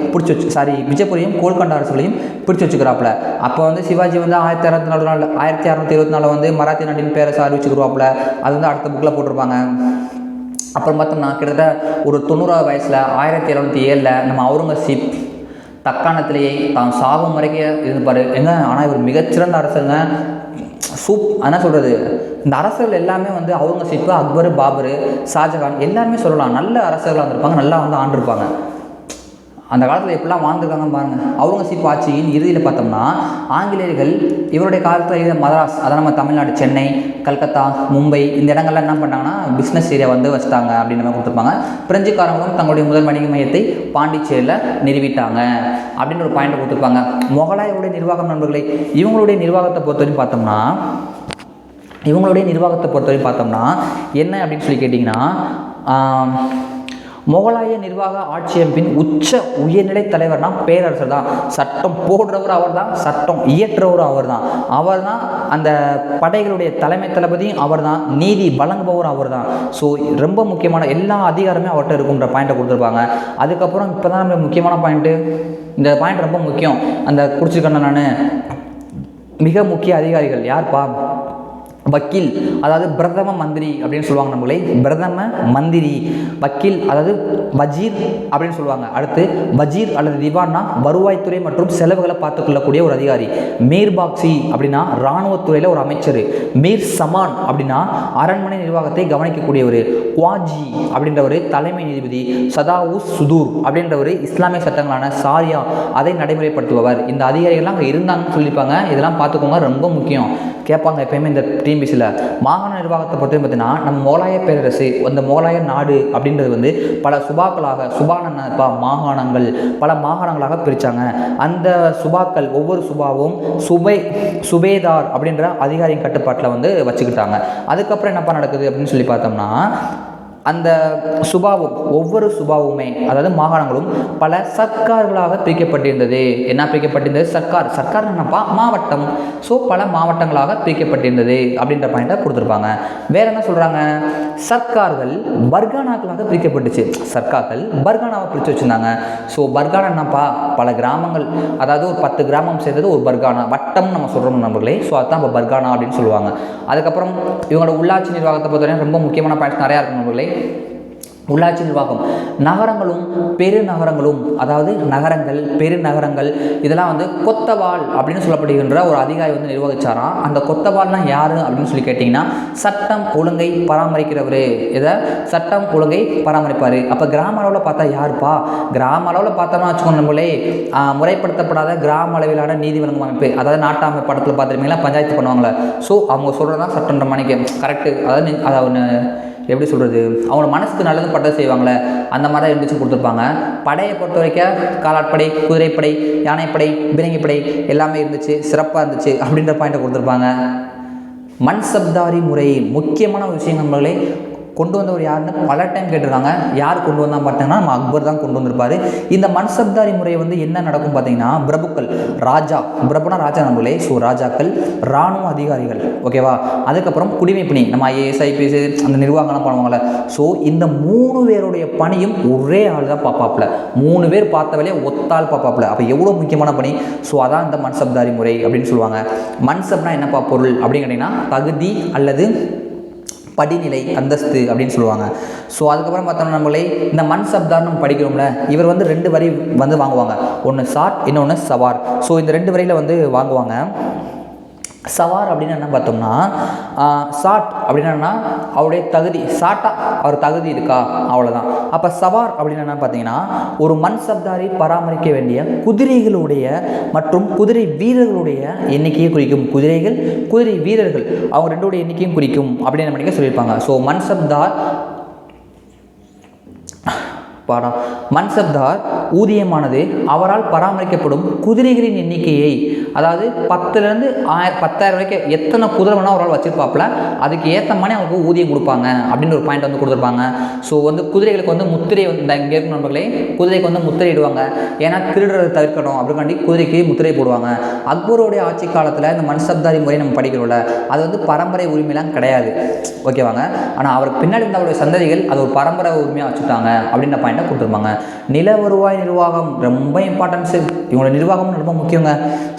பிஜப்பூரையும் கோல்கண்டா அரசுகளையும் பிடிச்சி வச்சுக்கிறாப்புல. அப்போ வந்து சிவாஜி வந்து 1624 வந்து மராத்திய நாட்டின் பேரரசு அறிவிச்சுக்கிறாப்புல. அது வந்து அடுத்த புக்கில் போட்டிருப்பாங்க. அப்புறம் பார்த்தோம்னா கிட்டத்தட்ட ஒரு 90 வயசில் 1707 நம்ம அவுரங்கசீப் தக்காணத்திலேயே தான் சாகும் வரைக்கும் இருந்துப்பார். ஆனால் இவர் மிகச்சிறந்த அரசருங்க. என்ன சொல்கிறது, இந்த அரசர்கள் எல்லாமே வந்து அவுரங்கசீப்பு, அக்பர், பாபர், ஷாஜகான் எல்லாருமே சொல்லலாம் நல்ல அரசர்களாக இருந்திருப்பாங்க, நல்லா வந்து ஆண்டிருப்பாங்க. அந்த காலத்தில் எப்படிலாம் வாழ்ந்துருக்காங்கன்னு பாருங்கள். அவுரங்கசீப் ஆட்சியின் இறுதியில் பார்த்தோம்னா ஆங்கிலேயர்கள் இவருடைய காலத்தில் மதராஸ், அதான் நம்ம தமிழ்நாடு, சென்னை, கல்கத்தா, மும்பை இந்த இடங்கள்லாம் என்ன பண்ணாங்கன்னா பிஸ்னஸ் ஏரியா வந்து வச்சுட்டாங்க அப்படின்னு நம்ம கொடுத்துருப்பாங்க. பிரெஞ்சுக்காரங்களும் தங்களுடைய முதல் வணிக மையத்தை பாண்டிச்சேரியில் நிறுவிட்டாங்க அப்படின்னு ஒரு பாயிண்ட் கொடுத்துருப்பாங்க. முகலாயருடைய நிர்வாகம் நண்பர்களே, இவங்களுடைய நிர்வாகத்தை பொறுத்தவரைக்கும் பார்த்தோம்னா என்ன அப்படின்னு சொல்லி கேட்டிங்கன்னா, முகலாய நிர்வாக ஆட்சி அமைப்பின் உயர்நிலை தலைவர்னா பேரரசர் தான். சட்டம் போடுறவர் அவர் தான், சட்டம் இயற்றுறவரும் அவர் தான், அந்த படைகளுடைய தலைமை தளபதியும் அவர் தான், நீதி வழங்குபவர் அவர் தான். ஸோ ரொம்ப முக்கியமான எல்லா அதிகாரமே அவர்கிட்ட இருக்குன்ற பாயிண்ட்டை கொடுத்துருப்பாங்க. அதுக்கப்புறம் இப்போ தான் நம்ம முக்கியமான பாயிண்ட்டு, இந்த பாயிண்ட் ரொம்ப முக்கியம். அந்த குறிச்சிருக்கேன் நான், மிக முக்கிய அதிகாரிகள் யார்ப்பா? வக்கீல், அதாவது பிரதம மந்திரி அப்படின்னு சொல்லுவாங்க நம்மளே. பிரதம மந்திரி, வக்கீல் அதாவது வஜீர் அப்படின்னு சொல்லுவாங்க. அடுத்து வஜீர் அல்லது திவான்னா வருவாய்த்துறை மற்றும் செலவுகளை பார்த்துக்கொள்ளக்கூடிய ஒரு அதிகாரி. மீர் பாக்சி அப்படின்னா இராணுவத்துறையில் ஒரு அமைச்சர். மீர் சமான் அப்படின்னா அரண்மனை நிர்வாகத்தை கவனிக்கக்கூடியவர். குவாஜி அப்படின்றவர் தலைமை நீதிபதி. சதாவுஸ் சுதூர் அப்படின்றவர் இஸ்லாமிய சட்டங்களான சாரியா அதை நடைமுறைப்படுத்துபவர். இந்த அதிகாரிகள்லாம் அங்கே இருந்தாங்கன்னு சொல்லியிருப்பாங்க. இதெல்லாம் பார்த்துக்கோங்க, ரொம்ப முக்கியம், கேட்பாங்க எப்பயுமே இந்த டிஎன்பிசியில். மாகாண நிர்வாகத்தை பொறுத்தவரை பார்த்தீங்கன்னா, நம்ம முகலாய பேரரசு, அந்த முகலாய நாடு அப்படின்றது வந்து பல மாகாணங்கள், பல மாகாணங்களாக பிரித்தாங்க. அந்த சுபாக்கள், ஒவ்வொரு சுபாவும் சுபேதார் அப்படின்ற அதிகாரியின் கட்டுப்பாட்டில் வந்து வச்சுக்கிட்டாங்க. அதுக்கப்புறம் என்னப்பா நடக்குது அப்படின்னு சொல்லி பார்த்தோம்னா, அந்த சுபாவும் ஒவ்வொரு சுபாவுமே அதாவது மாகாணங்களும் பல சர்க்கார்களாக பிரிக்கப்பட்டிருந்தது. என்ன பிரிக்கப்பட்டிருந்தது? சர்க்கார். சர்க்கார் என்னப்பா? மாவட்டம். ஸோ பல மாவட்டங்களாக பிரிக்கப்பட்டிருந்தது அப்படின்ற பாயிண்ட்டை கொடுத்துருப்பாங்க. வேற என்ன சொல்கிறாங்க? சர்க்கார்கள் பர்கானாக்களாக பிரிக்கப்பட்டுச்சு. சர்க்கார்கள் பர்கானாவை பிரித்து வச்சுருந்தாங்க. ஸோ பர்கானா என்னப்பா? பல கிராமங்கள், அதாவது ஒரு 10 கிராமம் சேர்ந்தது ஒரு பர்கானா, வட்டம் நம்ம சொல்கிறோம் நண்பர்களே. ஸோ அதுதான் இப்போ பர்கானா அப்படின்னு சொல்லுவாங்க. அதுக்கப்புறம் இவங்களோட உள்ளாட்சி நிர்வாகத்தை பொறுத்தவரைக்கும் ரொம்ப முக்கியமான பாயிண்ட்ஸ் நிறையா இருக்கும் நண்பர்களே. உள்ளாட்சி நிர்வாகம், நகரங்களும் பெருநகரங்களும், அதாவது நகரங்கள் பெருநகரங்கள் இதெல்லாம் வந்து கொத்தவால் அப்படின்னு சொல்லப்படுகின்ற ஒரு அதிகாரி வந்து நிர்வகிச்சாராம். அந்த கொத்தவால்னா யாரு அப்படின்னு சொல்லி கேட்டிங்கன்னா, சட்டம் ஒழுங்கை பராமரிக்கிறவர். இதை சட்டம் ஒழுங்கை பராமரிப்பார். அப்போ கிராம அளவில் பார்த்தா யாருப்பா? கிராம அளவில் பார்த்தோம்னா வச்சுக்கோங்க நம்மளே, முறைப்படுத்தப்படாத கிராம அளவிலான நீதி வழங்கும் அமைப்பு, அதாவது நாட்டாமை படத்தில் பார்த்துருப்பீங்களா, பஞ்சாயத்து பண்ணுவாங்களே. ஸோ அவங்க சொல்கிறதான் சட்டன்ற மணிக்கு கரெக்டு. அதாவது எப்படி சொல்கிறது, அவங்களோட மனசுக்கு நல்லது பட்டதை செய்வாங்களே, அந்த மாதிரி தான் இருந்துச்சு கொடுத்துருப்பாங்க. படையை பொறுத்த வரைக்கும் காலாட்படை, குதிரைப்படை, யானைப்படை, பிரிங்கிப்படை எல்லாமே இருந்துச்சு, சிறப்பாக இருந்துச்சு அப்படின்ற பாயிண்ட்டை கொடுத்துருப்பாங்க. மன்சப்தாரி முறை முக்கியமான ஒரு விஷயம் நம்மளே கொண்டு வந்தவர் யாருன்னு பல டைம் கேட்டிருக்காங்க. யார் கொண்டு வந்தால் பார்த்தீங்கன்னா நம்ம அக்பர் தான் கொண்டு வந்திருப்பார். இந்த மன்சப்தாரி முறையை வந்து என்ன நடக்கும் பார்த்தீங்கன்னா, பிரபுக்கள், ராஜா, பிரபுனா ராஜா நம்மளே. ஸோ ராஜாக்கள், இராணுவ அதிகாரிகள், ஓகேவா, அதுக்கப்புறம் குடிமைப்பணி, நம்ம ஐஏஎஸ் ஐபிஎஸ் அந்த நிர்வாகம்லாம் பண்ணுவாங்கள்ல. ஸோ இந்த 3 பேருடைய பணியும் ஒரே ஆள் தான் பார்ப்பாப்புல. 3 பேர் பார்த்த வேலையை ஒத்தாள் பார்ப்பாப்புல. அப்போ எவ்வளோ முக்கியமான பணி. ஸோ அதான் இந்த மன்சப்தாரி முறை அப்படின்னு சொல்லுவாங்க. மன்சப்னா என்னப்பா பொருள் அப்படின்னு கேட்டிங்கன்னா, தகுதி அல்லது படிநிலை, அந்தஸ்து அப்படின்னு சொல்லுவாங்க. ஸோ அதுக்கப்புறம் பார்த்தோம்னா நம்மளே இந்த மன்சப்தார் நம்ம படிக்கிறோம்ல, இவர் வந்து 2 வரி வந்து வாங்குவாங்க. ஒன்று சாட், இன்னொன்று சவார். ஸோ இந்த 2 வரியில் வந்து வாங்குவாங்க. சவார் அப்படின்னு என்ன பார்த்தோம்னா, சாட் அப்படின்னா அவருடைய தகுதி, சாட்டா அவர் தகுதி இருக்கா, அவ்வளோதான். அப்போ சவார் அப்படின்னு என்ன பார்த்தீங்கன்னா, ஒரு மன்சப்தாரி பராமரிக்க வேண்டிய குதிரைகளுடைய மற்றும் குதிரை வீரர்களுடைய எண்ணிக்கையை குறிக்கும். குதிரைகள், குதிரை வீரர்கள் அவங்க 2 எண்ணிக்கையும் குறிக்கும் அப்படின்னு நம்ம சொல்லியிருப்பாங்க. ஸோ மன்சப்தார் ஊதியமானது அவரால் பராமரிக்கப்படும் குதிரைகளின் எண்ணிக்கையை, அதாவது 10,000 10,000 வரைக்கும் எத்தனை குதிரை வேணால் அவரால் வச்சுருப்பாப்புல, அதுக்கு ஏற்ற மாதிரி அவங்களுக்கு ஊதியம் கொடுப்பாங்க அப்படின்னு ஒரு பாயிண்ட் வந்து கொடுத்துருப்பாங்க. ஸோ வந்து குதிரைகளுக்கு வந்து முத்திரை வந்து இங்கே இருக்கும் நண்பர்களே, குதிரைக்கு வந்து முத்திரை இடுவாங்க. ஏன்னா திருடுறதை தவிர்க்கணும் அப்படிக்காண்டி குதிரைக்கு முத்திரை போடுவாங்க. அக்பருடைய ஆட்சி காலத்தில் இந்த மன்சப்தாரி முறை நம்ம படிக்கிறோம்ல, அது வந்து பரம்பரை உரிமையெல்லாம் கிடையாது, ஓகேவாங்க. ஆனால் அவருக்கு பின்னாடி இருந்த அவருடைய சந்ததிகள் அது ஒரு பரம்பரை உரிமையாக வச்சுட்டாங்க அப்படின்ற பாயிண்ட் கொடுத்துருப்பாங்க. நில வருவாய் நிர்வாகம் ரொம்ப இம்பார்ட்டன்ஸ், இவங்களோட நிர்வாகம் ரொம்ப முக்கியங்க.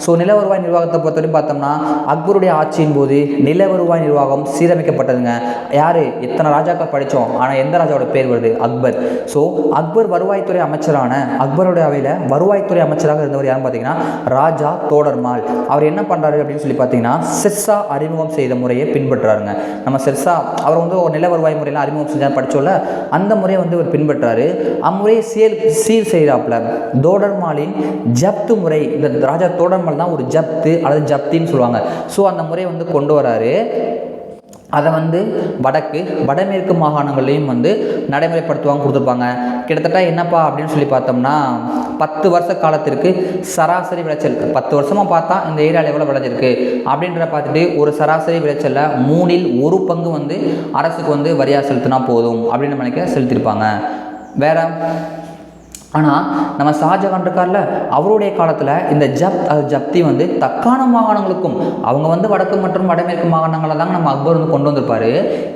ஸோ நில வருவாய் நிர்வாகத்தை பொறுத்தவரைக்கும் பார்த்தோம்னா, அக்பருடைய ஆட்சியின் போது நில வருவாய் நிர்வாகம் சீரமைக்கப்பட்டதுங்க. யார், எத்தனை ராஜாக்கள் படித்தோம், ஆனால் எந்த ராஜாவோட பேர் வருது, அக்பர். ஸோ அக்பர் வருவாய்த்துறை அமைச்சரான, அக்பருடைய அவையில் வருவாய்த்துறை அமைச்சராக இருந்தவர் யாருன்னு பார்த்தீங்கன்னா ராஜா தோடர்மால். அவர் என்ன பண்ணுறாரு அப்படின்னு சொல்லி பார்த்தீங்கன்னா, ஷெர்ஷா அறிமுகம் செய்த முறையை பின்பற்றுறாருங்க. நம்ம ஷெர்ஷா அவர் வந்து ஒரு நில வருவாய் முறையில் அறிமுகம் செஞ்சா படித்தோம்ல, அந்த முறையை வந்து அவர் பின்பற்றாரு. அம்முறையை சீர் செய்கிறாப்புல. தோடர்மாலின் ஜப்து முறை, இந்த ராஜா தோடர்மால் தான் ஒரு ஜப்து அல்லது ஜப்தின்னு சொல்லுவாங்க. ஸோ அந்த முறையை வந்து கொண்டு வராரு. அதை வந்து வடமேற்கு மாகாணங்கள்லையும் வந்து நடைமுறைப்படுத்துவாங்க கொடுத்துருப்பாங்க. கிட்டத்தட்ட என்னப்பா அப்படின்னு சொல்லி பார்த்தோம்னா, 10 வருஷ காலத்திற்கு சராசரி விளைச்சல், 10 வருஷமாக பார்த்தா இந்த ஏரியாவில் எவ்வளோ விளைஞ்சிருக்கு அப்படின்ற பார்த்துட்டு ஒரு சராசரி விளைச்சலில் 3/1 பங்கு வந்து அரசுக்கு வந்து வரியாக செலுத்தினா போதும் அப்படின்னு நினைக்க செலுத்தியிருப்பாங்க. வேற ஆனால் நம்ம ஷாஜகான் இருக்கார்ல, அவருடைய காலத்தில் இந்த ஜப்தி வந்து தக்கான மாகாணங்களுக்கும், அவங்க வந்து வடக்கு மற்றும் வடமேற்கு மாகாணங்களை தாங்க நம்ம அக்பர் வந்து கொண்டு வந்திருப்பார்.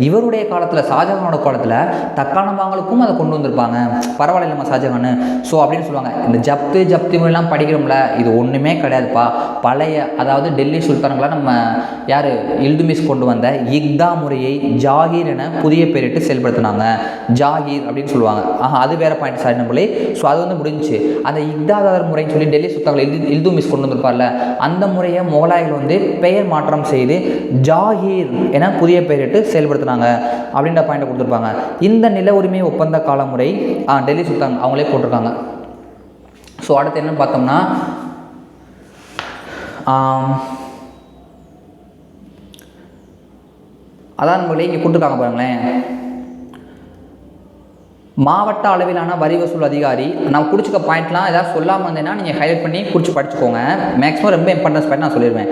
இவருடைய காலத்தில், ஷாஜகானோட காலத்தில் தக்கான மாகாணங்களுக்கும் அதை கொண்டு வந்திருப்பாங்க. பரவாயில்ல நம்ம ஷாஜகான். ஸோ அப்படின்னு சொல்லுவாங்க. இந்த ஜப்தி முறையெல்லாம் படிக்கிறோம்ல, இது ஒன்றுமே கிடையாதுப்பா. பழைய, அதாவது டெல்லி சுல்தான்களாக நம்ம யார், இல்துமிஸ் கொண்டு வந்த இக்தா முறையை ஜாகீர் என புதிய பேரிட்டு செயல்படுத்தினாங்க. ஜாகீர் அப்படின்னு சொல்லுவாங்க. அது வேற பாயிண்ட் சார் நம்மளே. ஸோ அது வந்து முடிஞ்சு அந்த இக்தாதார் முறைன்னு சொல்லி டெல்லி சுல்தான்கள் இல்துமிஸ் கொண்டு வந்திருப்பார்ல, அந்த முறையை முகலாயர்கள் வந்து பெயர் மாற்றம் செய்து ஜாகீர் என புதிய பெயரிட்டு செயல்படுத்தினாங்க அப்படின்ற பாயிண்ட் கொடுத்துருப்பாங்க. இந்த நில உரிமை ஒப்பந்த கால முறை டெல்லி சுல்தான் அவங்களே போட்டிருக்காங்க. ஸோ அடுத்து என்னன்னு பார்த்தோம்னா, அதான் நம்மளே இங்கே கொடுத்துருக்காங்க பாருங்களேன். மாவட்ட அளவிலான வரி வசூல் அதிகாரி. நான் குறிச்சிக்க பாயிண்ட்லாம் ஏதாவது சொல்லாமல் இருந்தேன்னா நீங்கள் ஹைலைட் பண்ணி குறித்து படிச்சுக்கோங்க. மேக்ஸிமம் ரொம்ப இம்பார்ட்டன்ஸ் பாயிண்ட் நான் சொல்லிடுவேன்.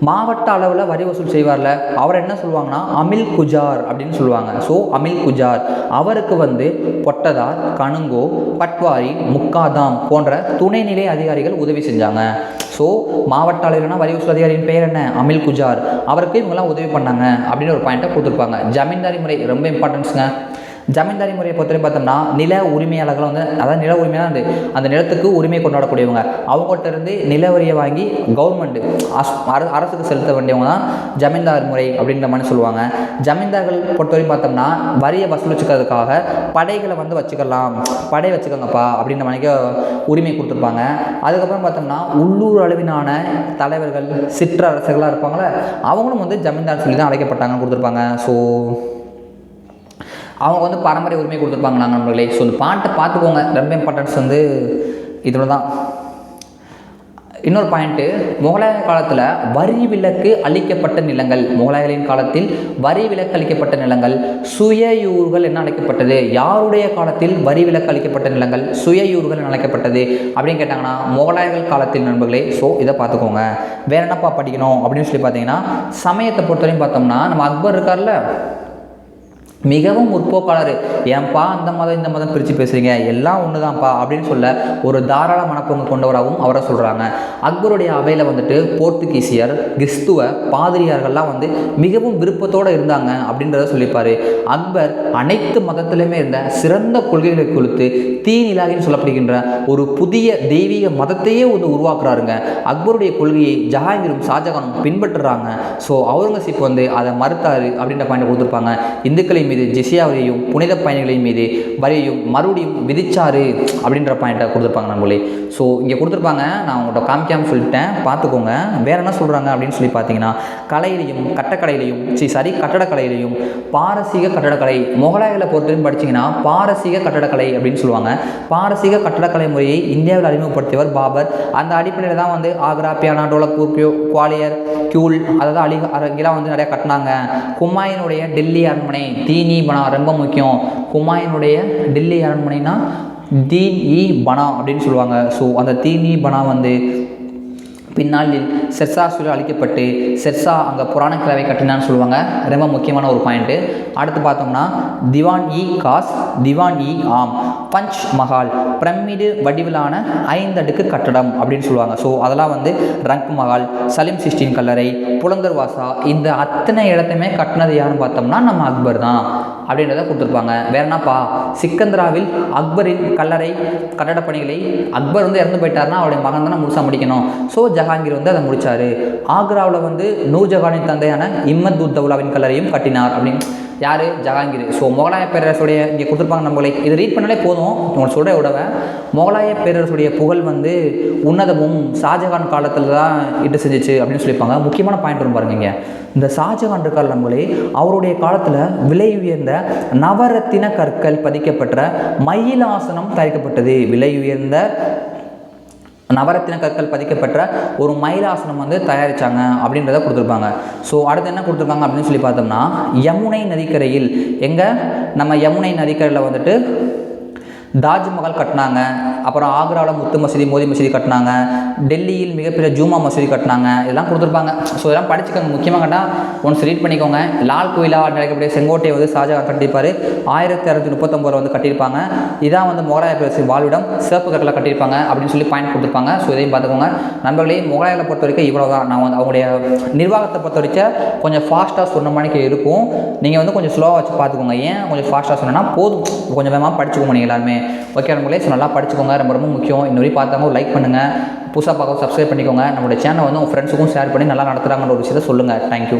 மாவட்ட அளவில் வரி வசூல் செய்வார்ல, அவர் என்ன சொல்லுவாங்கன்னா அமில் குஜார் அப்படின்னு சொல்லுவாங்க. ஸோ அமில் குஜார் அவருக்கு வந்து பொட்டதார், கணுங்கோ, பட்வாரி, முக்காதாம் போன்ற துணைநிலை அதிகாரிகள் உதவி செஞ்சாங்க. ஸோ மாவட்ட அளவிலான வரி வசூல் அதிகாரியின் பெயர் என்ன? அமில் குஜார். அவருக்கு இவங்கெல்லாம் உதவி பண்ணாங்க அப்படின்னு ஒரு பாயிண்ட்டை கொடுத்துருப்பாங்க. ஜமீன்தாரி முறை ரொம்ப இம்பார்ட்டன்ஸுங்க. ஜமீன்தாரி முறையை பொறுத்தவரை பார்த்தோம்னா நில உரிமையாளர்கள் வந்து, அதாவது நில உரிமையாக வந்து அந்த நிலத்துக்கு உரிமை கொண்டாடக்கூடியவங்க, அவங்கள்ட்ட இருந்து நில வரியை வாங்கி கவர்மெண்ட் அரசுக்கு செலுத்த வேண்டியவங்க தான் ஜமீன்தார் முறை அப்படின்ற மாதிரி சொல்லுவாங்க. ஜமீன்தார்கள் பொறுத்தவரை பார்த்தோம்னா வரியை வசூலிச்சுக்கிறதுக்காக படைகளை வந்து வச்சுக்கலாம், படை வச்சுக்கோங்கப்பா அப்படின்ற மாதிரி உரிமை கொடுத்துருப்பாங்க. அதுக்கப்புறம் பார்த்தோம்னா உள்ளூர் அளவிலான தலைவர்கள், சிற்றரசர்களாக இருப்பாங்களே, அவங்களும் வந்து ஜமீன்தார் சொல்லி தான் அழைக்கப்பட்டாங்கன்னு கொடுத்துருப்பாங்க. ஸோ அவங்க வந்து பாரம்பரிய உரிமை கொடுத்துருப்பாங்களா நண்பர்களே. ஸோ இந்த பாட்டை பார்த்துக்கோங்க, ரொம்ப இம்பார்ட்டன்ஸ் வந்து இதில் தான். இன்னொரு பாயிண்ட்டு, முகலாய காலத்தில் வரி விலக்கு அளிக்கப்பட்ட நிலங்கள், முகலாயர்களின் காலத்தில் வரி விலக்கு அளிக்கப்பட்ட நிலங்கள் சுயயூர்கள் என்ன அழைக்கப்பட்டது? யாருடைய காலத்தில் வரி விலக்கு அளிக்கப்பட்ட நிலங்கள் சுயயூர்கள் என்ன அழைக்கப்பட்டது அப்படின்னு கேட்டாங்கன்னா முகலாயர்கள் காலத்தில் நண்பர்களே. ஸோ இதை பார்த்துக்கோங்க. வேறு என்னப்பா படிக்கணும் அப்படின்னு சொல்லி பார்த்தீங்கன்னா, சமயத்தை பொறுத்தவரையும் பார்த்தோம்னா நம்ம அக்பர் இருக்கார்ல, மிகவும் முற்போக்காளர். ஏன்பா அந்த மதம் இந்த மதம் பிரித்து பேசுகிறீங்க, எல்லாம் ஒன்று தான்ப்பா அப்படின்னு சொல்ல ஒரு தாராள மனப்போங்கு கொண்டவராகவும் அவரை சொல்கிறாங்க. அக்பருடைய அவையில் வந்துட்டு போர்த்துகீசியர், கிறிஸ்துவ பாதிரியார்கள்லாம் வந்து மிகவும் விருப்பத்தோடு இருந்தாங்க அப்படின்றத சொல்லிப்பார். அக்பர் அனைத்து மதத்திலுமே இருந்த சிறந்த கொள்கைகளை கொடுத்து தீநிலாகின்னு சொல்லப்படுகின்ற ஒரு புதிய தெய்வீக மதத்தையே வந்து உருவாக்குறாருங்க. அக்பருடைய கொள்கையை ஜஹாங்கீரும் ஷாஜகானும் பின்பற்றுறாங்க. ஸோ அவுரங்கசீப் வந்து அதை மறுத்தாரு அப்படின்ற பாயிண்ட் கொடுத்துருப்பாங்க. இந்துக்களின் மீது ஜிசியா வரியையும் புனித பயணிகளின் மீது வரியையும் மறுபடியும் விதிச்சாரு அப்படின்ற பாயிண்ட்டை கொடுத்துருப்பாங்க நம்மளே. ஸோ இங்கே கொடுத்துருப்பாங்க, நான் உங்கள்கிட்ட காமிக்காமல் சொல்லிட்டேன், பார்த்துக்கோங்க. வேறு என்ன சொல்கிறாங்க அப்படின்னு சொல்லி பார்த்தீங்கன்னா, கலையிலையும் கட்டக்கலையிலையும் கட்டடக்கலையிலையும் பாரசீக கட்டடக்கலை, முகலாயர்களை பொறுத்தவரைக்கும் படிச்சிங்கன்னா பாரசீக கட்டடக்கலை அப்படின்னு சொல்லுவாங்க. பாரசீக கட்டடக்கலை முறையை இந்தியாவில் அறிமுகப்படுத்தியவர் பாபர். அந்த அடிப்படையில் தான் வந்து ஆக்ரா, பியானா, டோலக்பூர், குவாலியர், கியூல், அதாவது இங்கெல்லாம் வந்து நிறையா கட்டினாங்க. ஹுமாயூனுடைய டெல்லி அரண்மனை தீன் இ பனா ரொம்ப முக்கியம். ஹுமாயூனுடைய டெல்லி அரண்மனைனா தீன் இ பனா அப்படின்னு சொல்லுவாங்க. ஸோ அந்த தீன் இ பனா வந்து பின்னாளில் ஷெர்ஷா சூழல் அழிக்கப்பட்டு ஷெர்ஷா அங்கே புராண கிழவை கட்டினான்னு சொல்லுவாங்க. ரொம்ப முக்கியமான ஒரு பாயிண்ட்டு. அடுத்து பார்த்தோம்னா திவான் இ காஸ், திவான் இ ஆம், பஞ்ச் மஹால் பிரமிடு வடிவிலான 5 அடுக்கு கட்டடம் அப்படின்னு சொல்லுவாங்க. ஸோ அதெல்லாம் வந்து ரங்க் மஹால், சலீம் சிஸ்டின் கல்லறை, புலந்தர் வாசா, இந்த அத்தனை இடத்தையுமே கட்டினது யாருன்னு பார்த்தோம்னா நம்ம அக்பர் தான் அப்படின்றத கொடுத்துருப்பாங்க. வேற என்னப்பா, சிக்கந்தராவில் அக்பரின் கல்லறை கட்டடப் பணிகளை அக்பர் வந்து இறந்து போயிட்டாருன்னா அவருடைய மகன் தானே முழுசாக முடிக்கணும். ஸோ ஜஹாங்கீர் வந்து அதை முடித்தார். ஆக்ராவில் வந்து நூர்ஜஹானின் தந்தையான இம்மத் உத்தவுலாவின் கல்லறையும் கட்டினார் அப்படின்னு யார்? ஜஹாங்கீர். ஸோ முகலாய பேரரசுடைய இங்கே கொடுத்துருப்பாங்க நம்மளை. இதை ரீட் பண்ணாலே போதும், உங்களுக்கு சொல்கிற விடவை முகலாய பேரரசுடைய புகழ் வந்து உன்னதமும் ஷாஜகான் காலத்தில் தான் இட்டு செஞ்சிச்சு அப்படின்னு சொல்லியிருப்பாங்க. முக்கியமான பாயிண்ட் வரும் பாருங்க. இங்கே இந்த ஷாஜகான் இருக்கார் நம்மளே, அவருடைய காலத்தில் விலை உயர்ந்த நவரத்தின கற்கள் பதிக்கப்பட்ட மயிலாசனம் தயாரிக்கப்பட்டது. விலை உயர்ந்த நவரத்தின கற்கள் பதிக்கப்பட்ட ஒரு மயிலாசனம் வந்து தயாரித்தாங்க அப்படின்றத கொடுத்துருப்பாங்க. ஸோ அடுத்து என்ன கொடுத்துருக்காங்க அப்படின்னு சொல்லி பார்த்தோம்னா, யமுனை நதிக்கரையில், எங்கே நம்ம யமுனை நதிக்கரையில் வந்துட்டு தாஜ்மஹால் கட்டினாங்க. அப்புறம் ஆக்ராவில் முத்து மசூதி, மோதி மசூதி கட்டினாங்க. டெல்லியில் மிகப்பெரிய ஜூமா மசூதி கட்டினாங்க. இதெல்லாம் கொடுத்துருப்பாங்க. ஸோ இதெல்லாம் படிச்சுக்கோங்க. முக்கியமாக கேட்டால் ஒன்ஸ் ரீட் பண்ணிக்கோங்க. லால் குயிலா நடக்கக்கூடிய செங்கோட்டையை வந்து ஷாஜகான் கட்டியிருப்பார். 1639 வந்து கட்டியிருப்பாங்க. இதான் வந்து முகலாய பேரரசு வாழ்விடம், சிவப்பு கட்டில் கட்டியிருப்பாங்க அப்படின்னு சொல்லி பாயிண்ட் கொடுத்துருப்பாங்க. ஸோ இதையும் பார்த்துக்கோங்க நண்பர்களே. முகலாயர்களை பொறுத்த வரைக்கும் இவ்வளோ தான். நான் வந்து அவங்களுடைய நிர்வாகத்தை பொறுத்த வரைக்கும் கொஞ்சம் ஃபாஸ்ட்டாக சொன்ன மணிக்கு இருக்கும். நீங்கள் வந்து கொஞ்சம் ஸ்லோவாக வச்சு பார்த்துக்கோங்க. ஏன் கொஞ்சம் ஃபாஸ்ட்டாக சொன்னேன்னா போதும், கொஞ்சம் வேகமாக படிச்சுக்கோங்க நீங்கள் எல்லாருமே. ஓகே நம்மளே, ஸோ நல்லா படிச்சுக்கோங்க, ரொம்ப ரொம்ப முக்கியம். இன்னொரு பார்த்தாங்க ஒரு லைக் பண்ணுங்கள், புதுசாக பார்க்க சப்ஸ்கிரைப் பண்ணிக்கோங்க. நம்மளுடைய சேனலை வந்து உங்கள் ஃப்ரெண்ட்ஸுக்கும் ஷேர் பண்ணி நல்லா நடத்துகிறாங்கன்ற ஒரு விஷயத்தை சொல்லுங்கள். தேங்க்யூ.